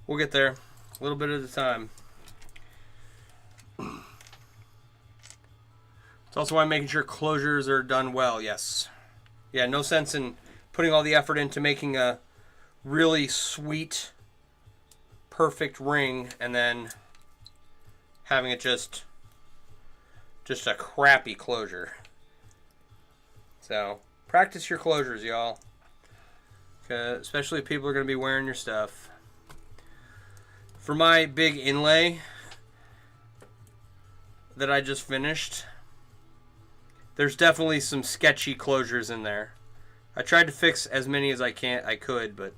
We'll get there, a little bit at a time. It's also why I'm making sure closures are done well, yes. Yeah, no sense in putting all the effort into making a really sweet, perfect ring and then having it just a crappy closure. So, practice your closures, y'all. Especially if people are going to be wearing your stuff. For my big inlay that I just finished, there's definitely some sketchy closures in there. I tried to fix as many as I could, but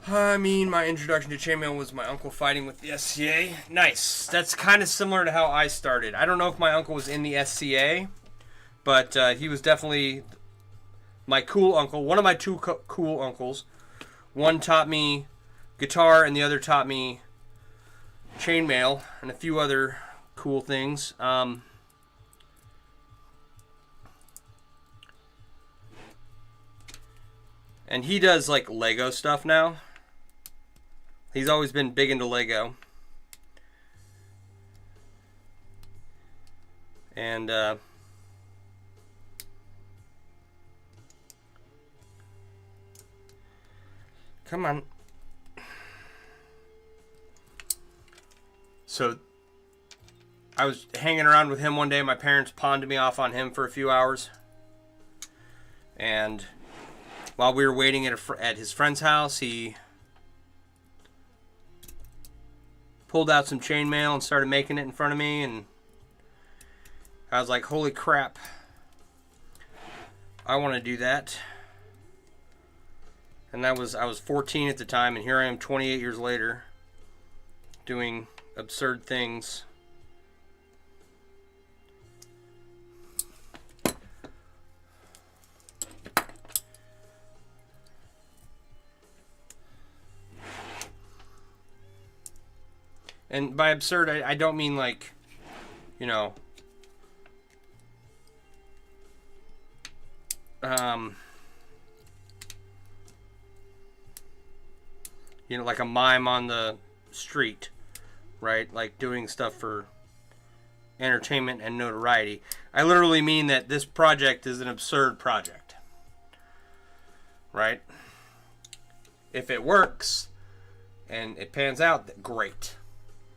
I mean, my introduction to chainmail was my uncle fighting with the SCA. Nice. That's kind of similar to how I started. I don't know if my uncle was in the SCA, but he was definitely my cool uncle. One of my two cool uncles. One taught me guitar, and the other taught me chainmail and a few other cool things. And he does like Lego stuff now. He's always been big into Lego. And come on. So I was hanging around with him one day. My parents pawned me off on him for a few hours. And while we were waiting at his friend's house, he pulled out some chainmail and started making it in front of me, and I was like, holy crap, I want to do that. And I was 14 at the time, and here I am 28 years later doing absurd things. And by absurd, I don't mean like, you know, like a mime on the street, right? Like doing stuff for entertainment and notoriety. I literally mean that this project is an absurd project, right? If it works and it pans out, great.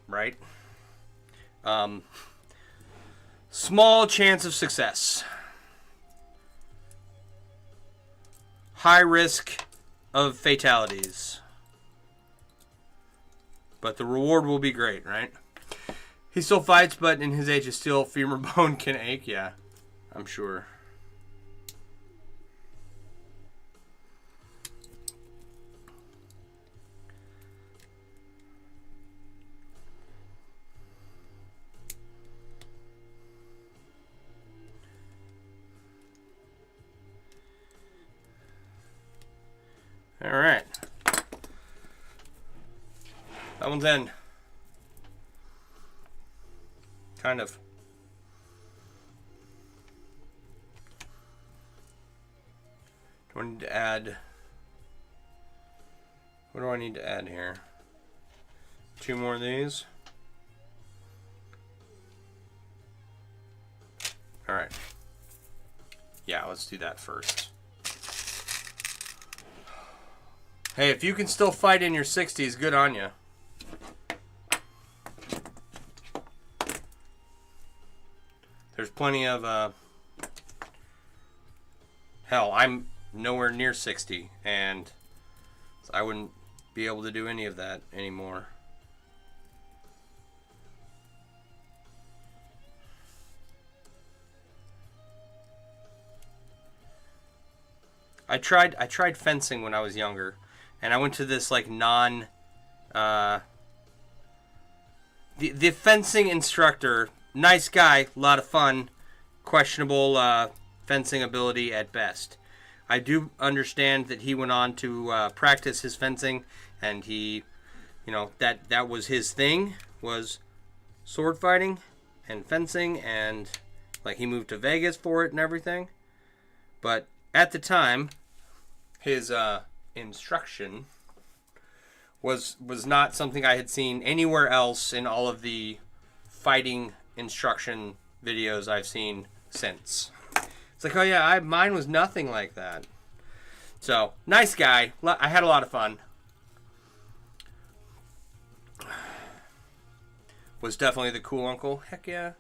Right? Small chance of success. High risk of fatalities. But the reward will be great, right? He still fights, but in his age of steel, femur bone can ache. Yeah, I'm sure. All right. That one's in. Kind of. Do I need to add? What do I need to add here? 2 more of these. All right. Yeah, let's do that first. Hey, if you can still fight in your 60s, good on you. There's plenty of, hell, I'm nowhere near 60, and I wouldn't be able to do any of that anymore. I tried fencing when I was younger, and I went to this like the fencing instructor, nice guy, a lot of fun, questionable fencing ability at best. I do understand that he went on to practice his fencing, and he, you know, that was his thing, was sword fighting and fencing, and like he moved to Vegas for it and everything. But at the time, his instruction was not something I had seen anywhere else in all of the fighting instruction videos I've seen since. It's like, oh yeah, mine was nothing like that. So, nice guy. I had a lot of fun. Was definitely the cool uncle. Heck yeah.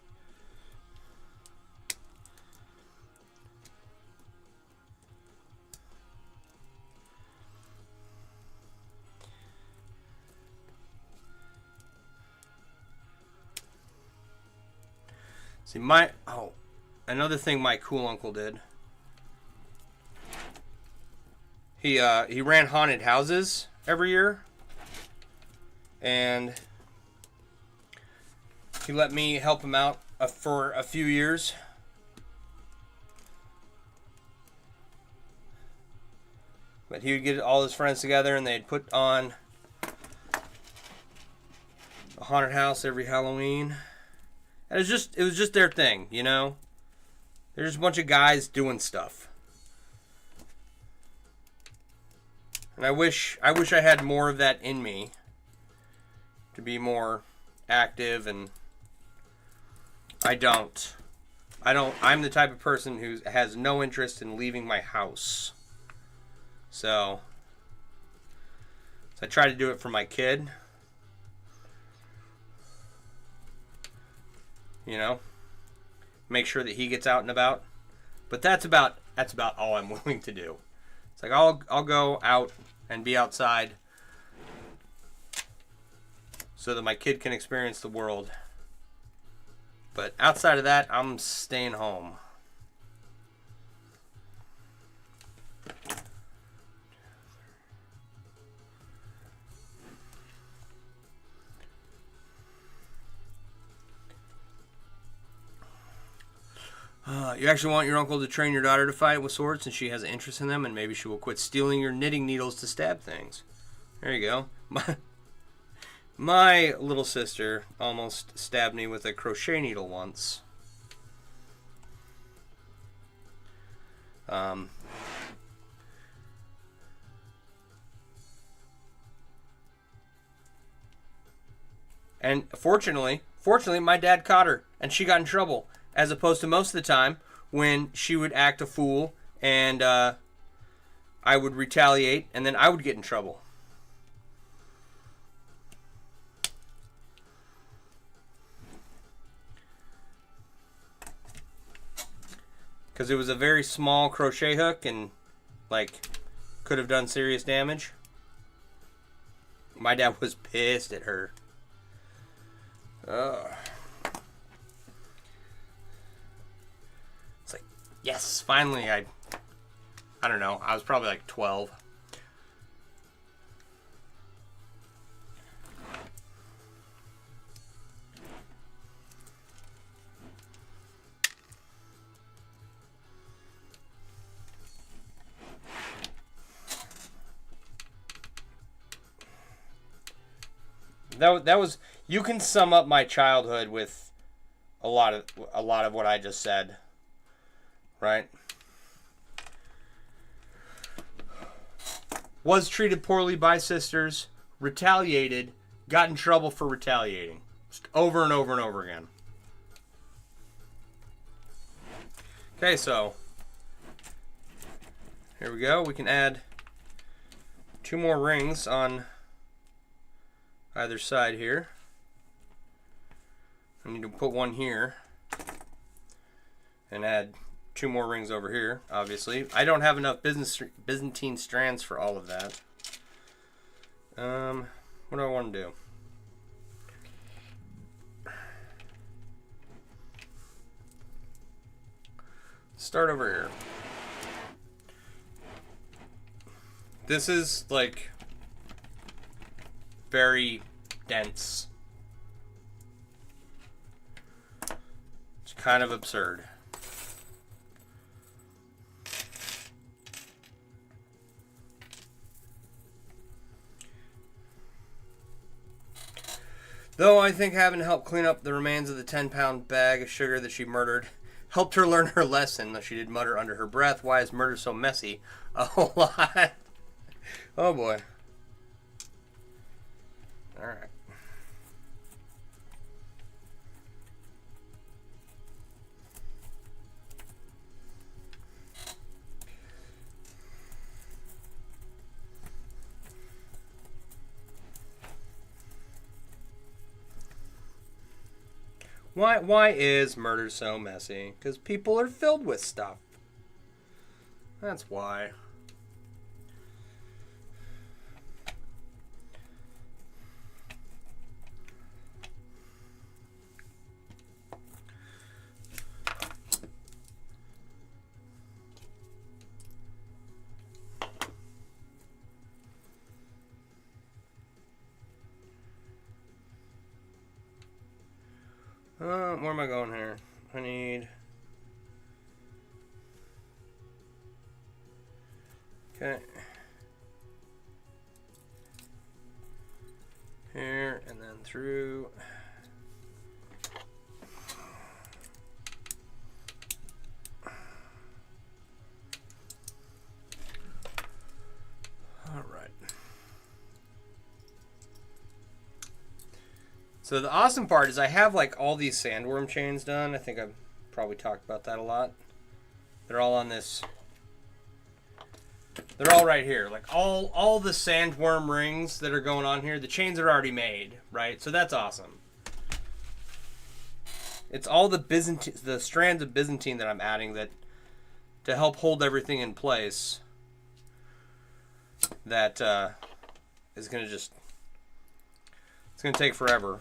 See, another thing my cool uncle did. He ran haunted houses every year, and he let me help him out for a few years. But he would get all his friends together, and they'd put on a haunted house every Halloween. And it was just their thing, you know? They're just a bunch of guys doing stuff. And I wish I had more of that in me, to be more active, and I don't. I'm the type of person who has no interest in leaving my house. So I try to do it for my kid. You know, make sure that he gets out and about. But that's about all I'm willing to do. It's like I'll go out and be outside so that my kid can experience the world. But outside of that, I'm staying home. You actually want your uncle to train your daughter to fight with swords since she has an interest in them, and maybe she will quit stealing your knitting needles to stab things. There you go. My little sister almost stabbed me with a crochet needle once. And fortunately, my dad caught her, and she got in trouble. As opposed to most of the time when she would act a fool and I would retaliate and then I would get in trouble. Because it was a very small crochet hook and like could have done serious damage. My dad was pissed at her. Ugh. Yes, finally, I don't know, I was probably like 12. That was, you can sum up my childhood with a lot of what I just said. Right? Was treated poorly by sisters, retaliated, got in trouble for retaliating. Just over and over and over again. Okay, so here we go. We can add 2 more rings on either side here. I need to put one here and add 2 more rings over here, obviously. I don't have enough Byzantine strands for all of that. What do I want to do? Start over here. This is like very dense. It's kind of absurd. Though I think having helped clean up the remains of the 10-pound bag of sugar that she murdered helped her learn her lesson, though she did mutter under her breath, "Why is murder so messy?" A whole lot. Oh boy. Alright. Why is murder so messy? Because people are filled with stuff. That's why. Where am I going here? I need... Okay. Here, and then through. All right. So the awesome part is I have like all these sandworm chains done. I think I've probably talked about that a lot. They're all on this. They're all right here. Like all the sandworm rings that are going on here, the chains are already made, right? So that's awesome. It's all the strands of Byzantine that I'm adding that to help hold everything in place. That is gonna it's gonna take forever.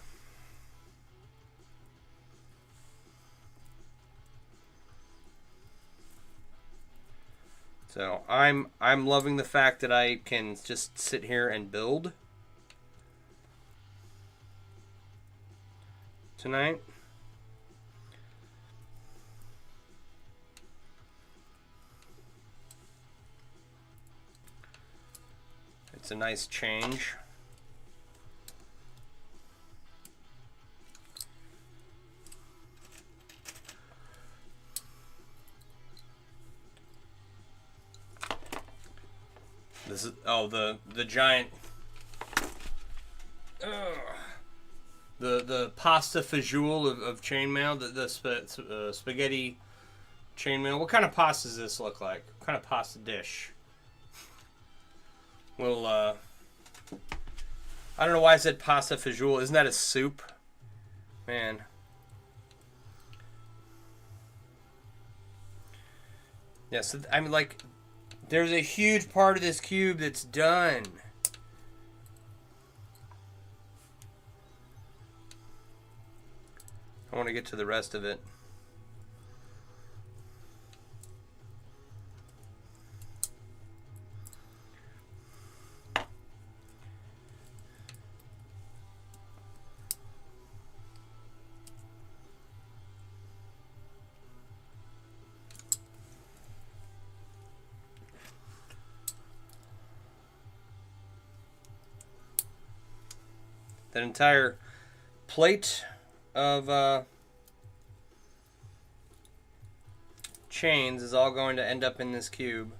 So I'm loving the fact that I can just sit here and build tonight. It's a nice change. This is the giant the pasta fagioli of chainmail, the spaghetti chainmail. What kind of pasta does this look like? What kind of pasta dish? Well, I don't know why I said pasta fagioli. Isn't that a soup? Man. Yeah, so I mean, like, there's a huge part of this cube that's done. I want to get to the rest of it. That entire plate of chains is all going to end up in this cube.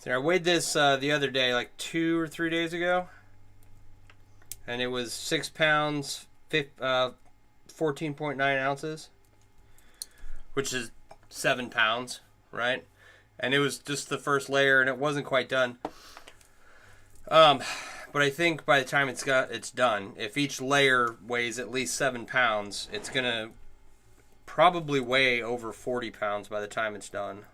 So I weighed this the other day, like 2 or 3 days ago, and it was 6 pounds, 14.9 ounces, which is 7 pounds, right? And it was just the first layer, and it wasn't quite done. But I think by the time it's done, if each layer weighs at least 7 pounds, it's gonna probably weigh over 40 pounds by the time it's done.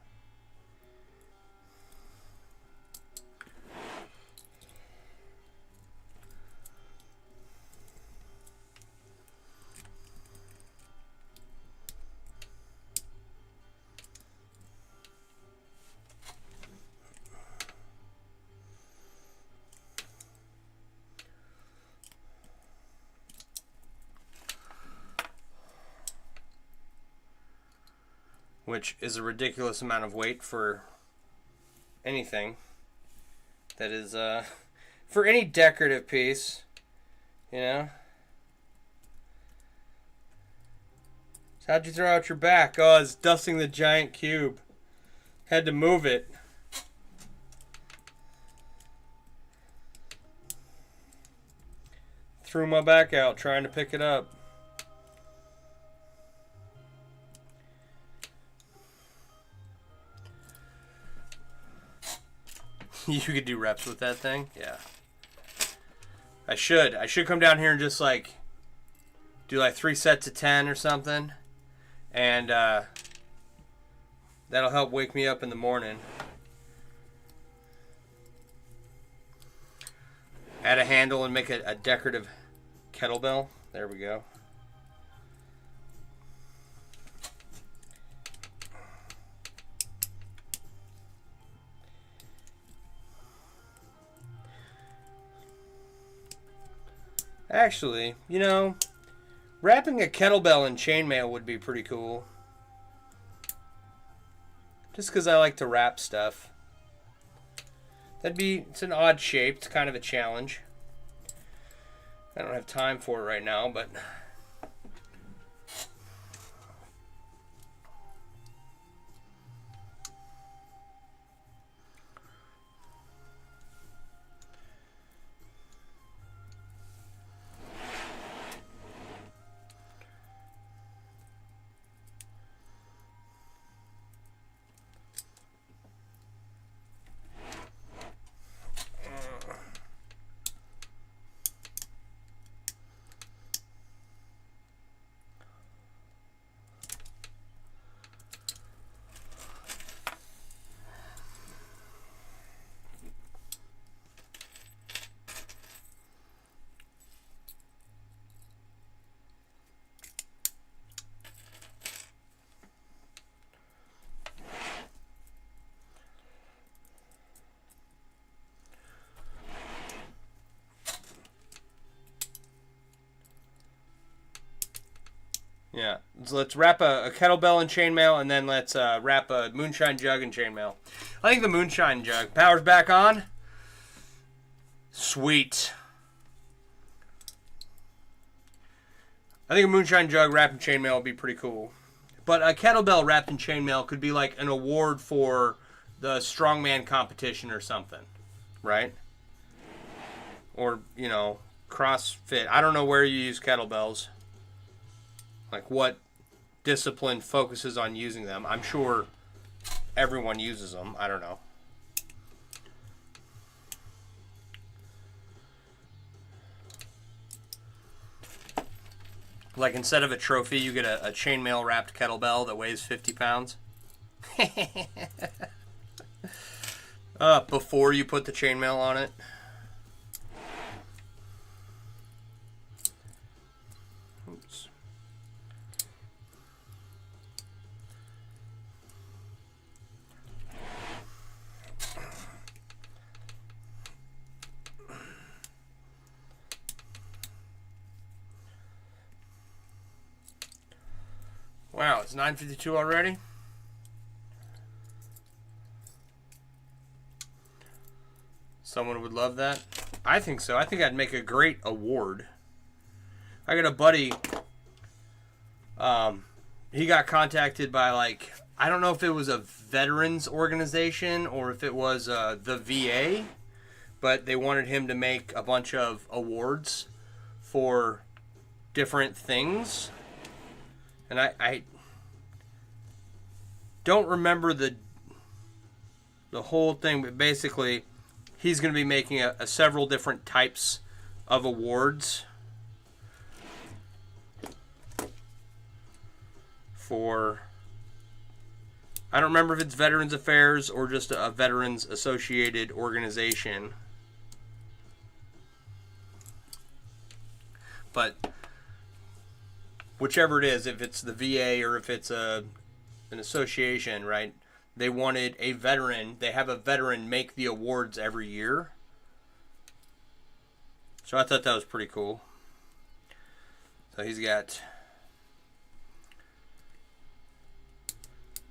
Which is a ridiculous amount of weight for anything that is, for any decorative piece, you know? So how'd you throw out your back? Oh, I was dusting the giant cube. Had to move it. Threw my back out trying to pick it up. You could do reps with that thing? Yeah. I should come down here and just like do like 3 sets of 10 or something. And that'll help wake me up in the morning. Add a handle and make a decorative kettlebell. There we go. Actually, you know, wrapping a kettlebell in chainmail would be pretty cool. Just because I like to wrap stuff. It's an odd shape. It's kind of a challenge. I don't have time for it right now, but... Yeah, so let's wrap a kettlebell in chainmail, and then let's wrap a moonshine jug in chainmail. I think the moonshine jug. Power's back on. Sweet. I think a moonshine jug wrapped in chainmail would be pretty cool. But a kettlebell wrapped in chainmail could be like an award for the strongman competition or something, right? Or, you know, CrossFit. I don't know where you use kettlebells. Like what discipline focuses on using them. I'm sure everyone uses them. I don't know. Like instead of a trophy, you get a chainmail wrapped kettlebell that weighs 50 pounds. Before you put the chainmail on it. Oops. Wow, it's 9:52 already? Someone would love that. I think so. I think I'd make a great award. I got a buddy, he got contacted by like I don't know if it was a veterans organization or if it was the VA, but they wanted him to make a bunch of awards for different things. And I don't remember the whole thing, but basically he's going to be making a several different types of awards for, I don't remember if it's Veterans Affairs or just a Veterans Associated organization. But whichever it is, if it's the VA or if it's an association, right? They wanted a veteran. They have a veteran make the awards every year. So I thought that was pretty cool. So he's got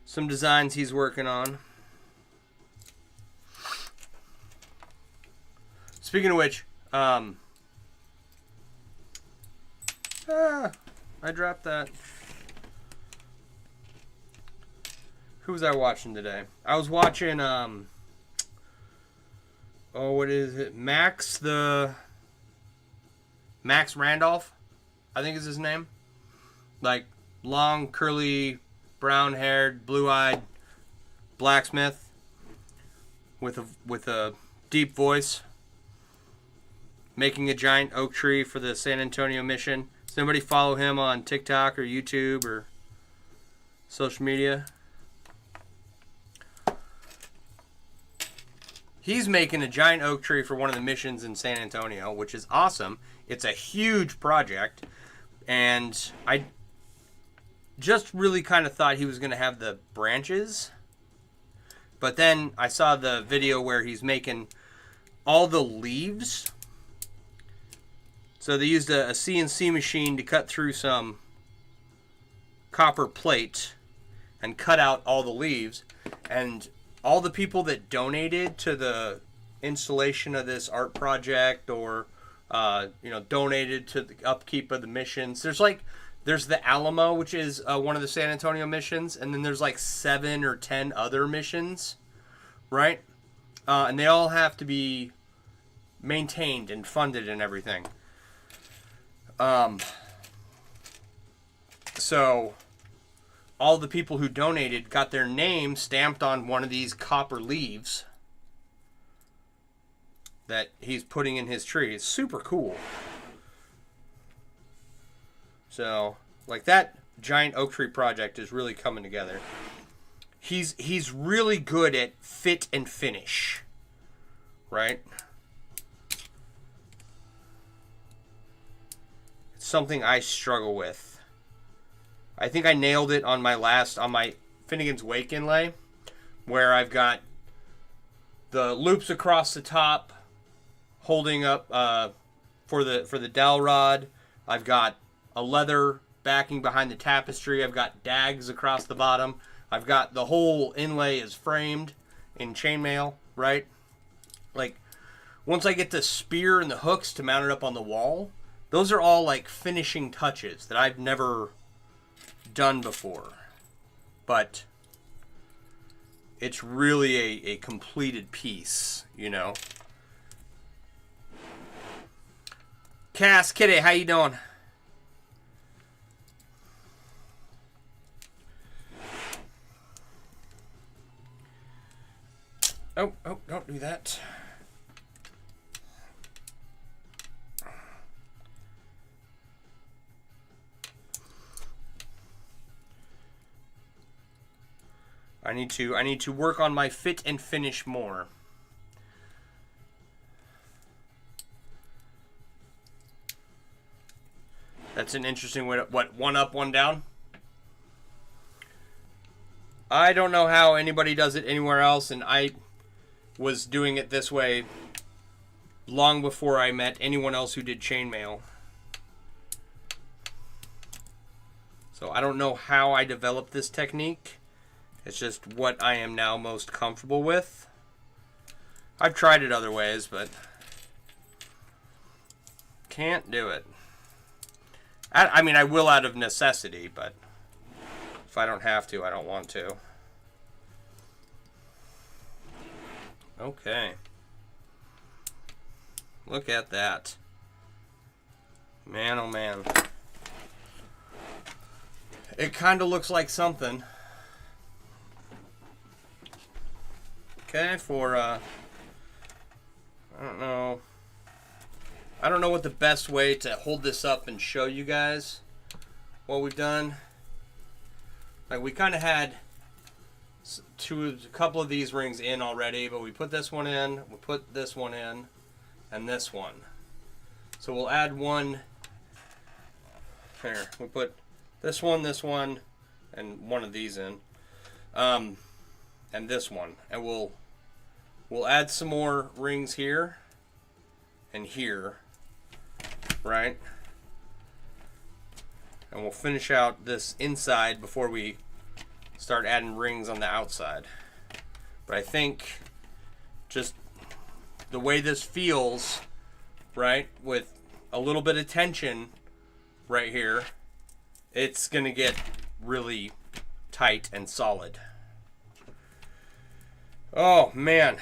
some designs he's working on. Speaking of which, I dropped that. Who was I watching today? I was watching, what is it? Max Randolph, I think is his name. Like, long, curly, brown-haired, blue-eyed blacksmith with a deep voice, making a giant oak tree for the San Antonio mission. Does anybody follow him on TikTok or YouTube or social media? He's making a giant oak tree for one of the missions in San Antonio, which is awesome. It's a huge project, and I just really kind of thought he was going to have the branches, but then I saw the video where he's making all the leaves. So they used a CNC machine to cut through some copper plate and cut out all the leaves, and all the people that donated to the installation of this art project or donated to the upkeep of the missions. There's the Alamo, which is one of the San Antonio missions, and then there's like 7 or 10 other missions, right? And they all have to be maintained and funded and everything. So all the people who donated got their name stamped on one of these copper leaves that he's putting in his tree. It's super cool. So, like, that giant oak tree project is really coming together. He's really good at fit and finish, right? It's something I struggle with. I think I nailed it on my Finnegan's Wake inlay, where I've got the loops across the top holding up for the dowel rod. I've got a leather backing behind the tapestry. I've got dags across the bottom. I've got the whole inlay is framed in chainmail, right? Like, once I get the spear and the hooks to mount it up on the wall, those are all like finishing touches that I've never done before, but it's really a completed piece, you know. Cass Kitty, how you doing? Oh, don't do that. I need to work on my fit and finish more. That's an interesting way to, what, one up, one down? I don't know how anybody does it anywhere else, and I was doing it this way long before I met anyone else who did chainmail. So I don't know how I developed this technique. It's just what I am now most comfortable with. I've tried it other ways, but can't do it. I mean, I will out of necessity, but if I don't have to, I don't want to. Okay. Look at that. Man, oh man. It kind of looks like something. Okay, for, I don't know. I don't know what the best way to hold this up and show you guys what we've done. Like, we kind of had a couple of these rings in already, but we put this one in, we put this one in, and this one. So we'll add one here. We put this one, and one of these in, and this one, and we'll add some more rings here and here, right? And we'll finish out this inside before we start adding rings on the outside. But I think just the way this feels, right, with a little bit of tension right here, it's gonna get really tight and solid. Oh man,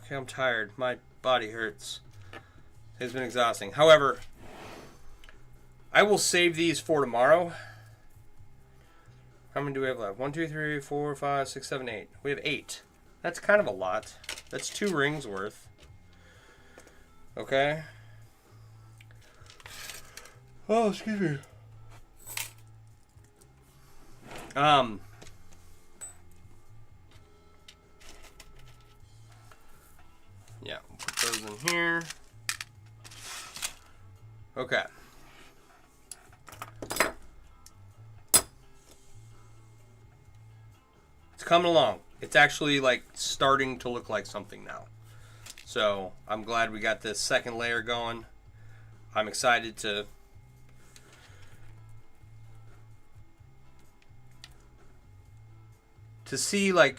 okay, I'm tired. My body hurts. It's been exhausting. However, I will save these for tomorrow. How many do we have left? 1, 2, 3, 4, 5, 6, 7, 8. We have 8. That's kind of a lot. That's 2 rings worth. Okay. Oh, excuse me. Yeah, we'll put those in here. Okay. It's coming along. It's actually like starting to look like something now. So I'm glad we got this second layer going. I'm excited to see like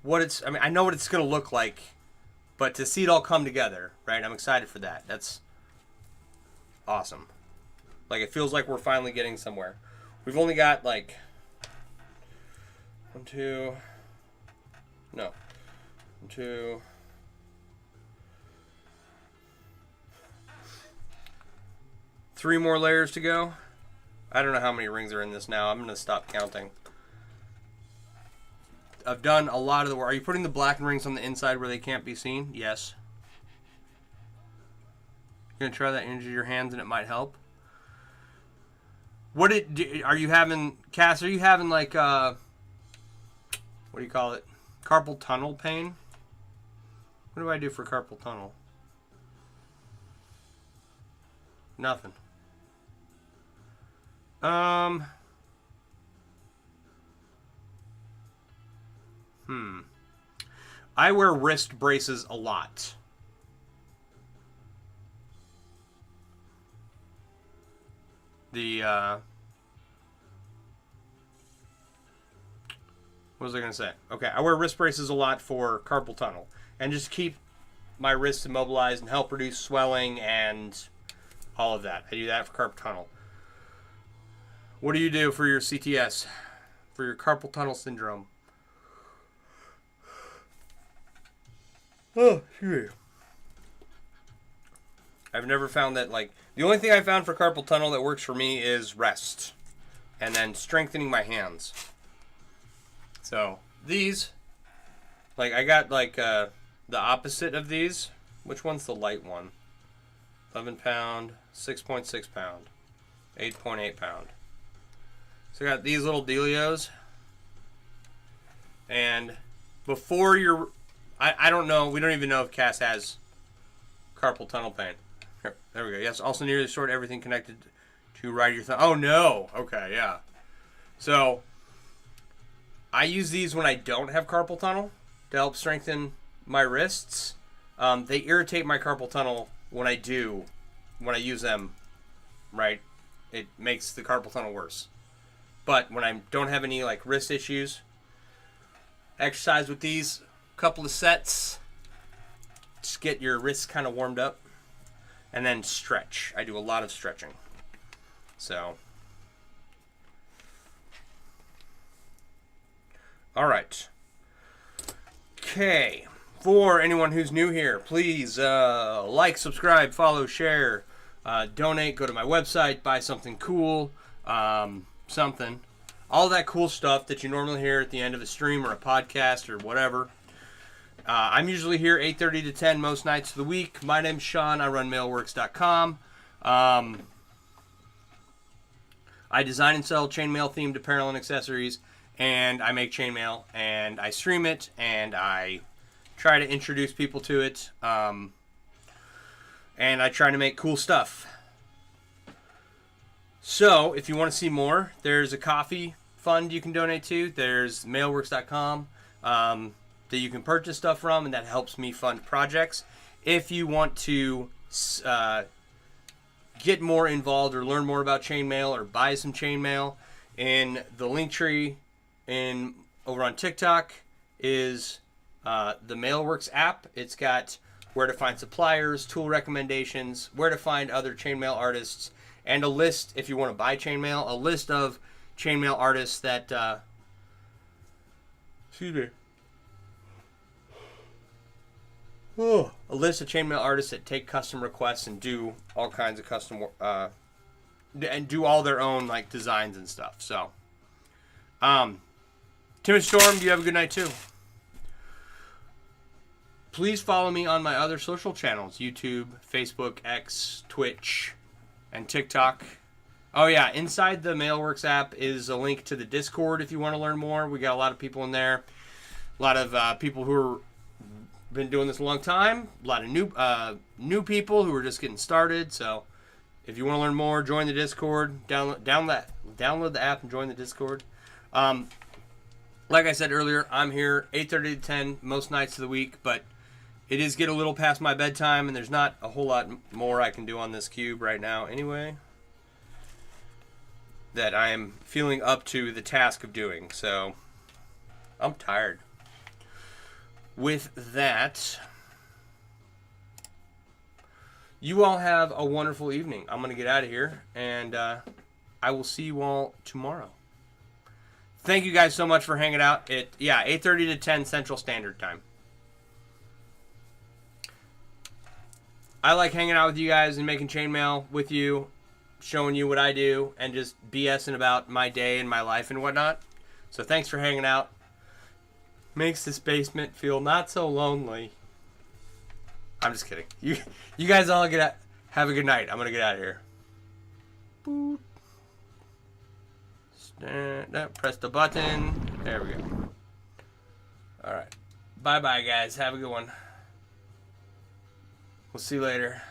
what it's, I mean, I know what it's going to look like, but to see it all come together, right? I'm excited for that. That's awesome. Like, it feels like we're finally getting somewhere. We've only got like 1, 2, no, 1, 2, 3 more layers to go. I don't know how many rings are in this now. I'm going to stop counting. I've done a lot of the work. Are you putting the blackened rings on the inside where they can't be seen? Yes. You're going to try that into your hands and it might help? Are you having, Cass, are you having like, what do you call it? Carpal tunnel pain? What do I do for carpal tunnel? Nothing. I wear wrist braces a lot. What was I going to say? Okay, I wear wrist braces a lot for carpal tunnel. And just keep my wrists immobilized and help reduce swelling and all of that. I do that for carpal tunnel. What do you do for your CTS? For your carpal tunnel syndrome? Oh, excuse me. I've never found that, like, the only thing I found for carpal tunnel that works for me is rest. And then strengthening my hands. So, these, like, I got, like, the opposite of these. Which one's the light one? 11 pound, 6.6 pound, 8.8 pound. So I got these little dealios. And before you're, I don't know, we don't even know if Cass has carpal tunnel pain. Here, there we go. Yes, also nearly short, everything connected to right of your thumb. Oh no! Okay, yeah. So, I use these when I don't have carpal tunnel to help strengthen my wrists. They irritate my carpal tunnel when I use them, right? It makes the carpal tunnel worse. But when I don't have any like wrist issues, exercise with these, couple of sets, just get your wrists kind of warmed up, and then stretch. I do a lot of stretching. So, all right. Okay, For anyone who's new here, please like, subscribe, follow, share, donate, go to my website, buy something cool, something. All that cool stuff that you normally hear at the end of a stream or a podcast or whatever. I'm usually here 8:30 to 10 most nights of the week. My name's Sean. I run mailworks.com. I design and sell chainmail themed apparel and accessories, and I make chainmail, and I stream it, and I try to introduce people to it, and I try to make cool stuff. So, if you want to see more, there's a coffee fund you can donate to. There's mailworks.com that you can purchase stuff from, and that helps me fund projects. If you want to get more involved or learn more about chainmail or buy some chainmail, in the link tree over on TikTok is the Mailworks app. It's got where to find suppliers, tool recommendations, where to find other chainmail artists, and a list, if you want to buy chainmail, a list of chainmail artists that a list of chainmail artists that take custom requests and do all kinds of custom and do all their own like designs and stuff. So Tim and Storm, you have a good night too. Please follow me on my other social channels, YouTube, Facebook, X, Twitch, and TikTok. Oh yeah, inside the Mailworks app is a link to the Discord if you want to learn more. We got a lot of people in there. A lot of people who are been doing this a long time. A lot of new people who are just getting started. So if you want to learn more, join the Discord. Download the app and join the Discord. Like I said earlier, I'm here 8:30 to 10 most nights of the week, but it is getting a little past my bedtime, and there's not a whole lot more I can do on this cube right now anyway that I am feeling up to the task of doing. So I'm tired. With that, you all have a wonderful evening. I'm going to get out of here, and I will see you all tomorrow. Thank you guys so much for hanging out at 8:30 to 10 Central Standard Time. I like hanging out with you guys and making chainmail with you, showing you what I do, and just BSing about my day and my life and whatnot. So thanks for hanging out. Makes this basement feel not so lonely. I'm just kidding. You guys all have a good night. I'm going to get out of here. Boop. Press the button. There we go. All right. Bye-bye, guys. Have a good one. We'll see you later.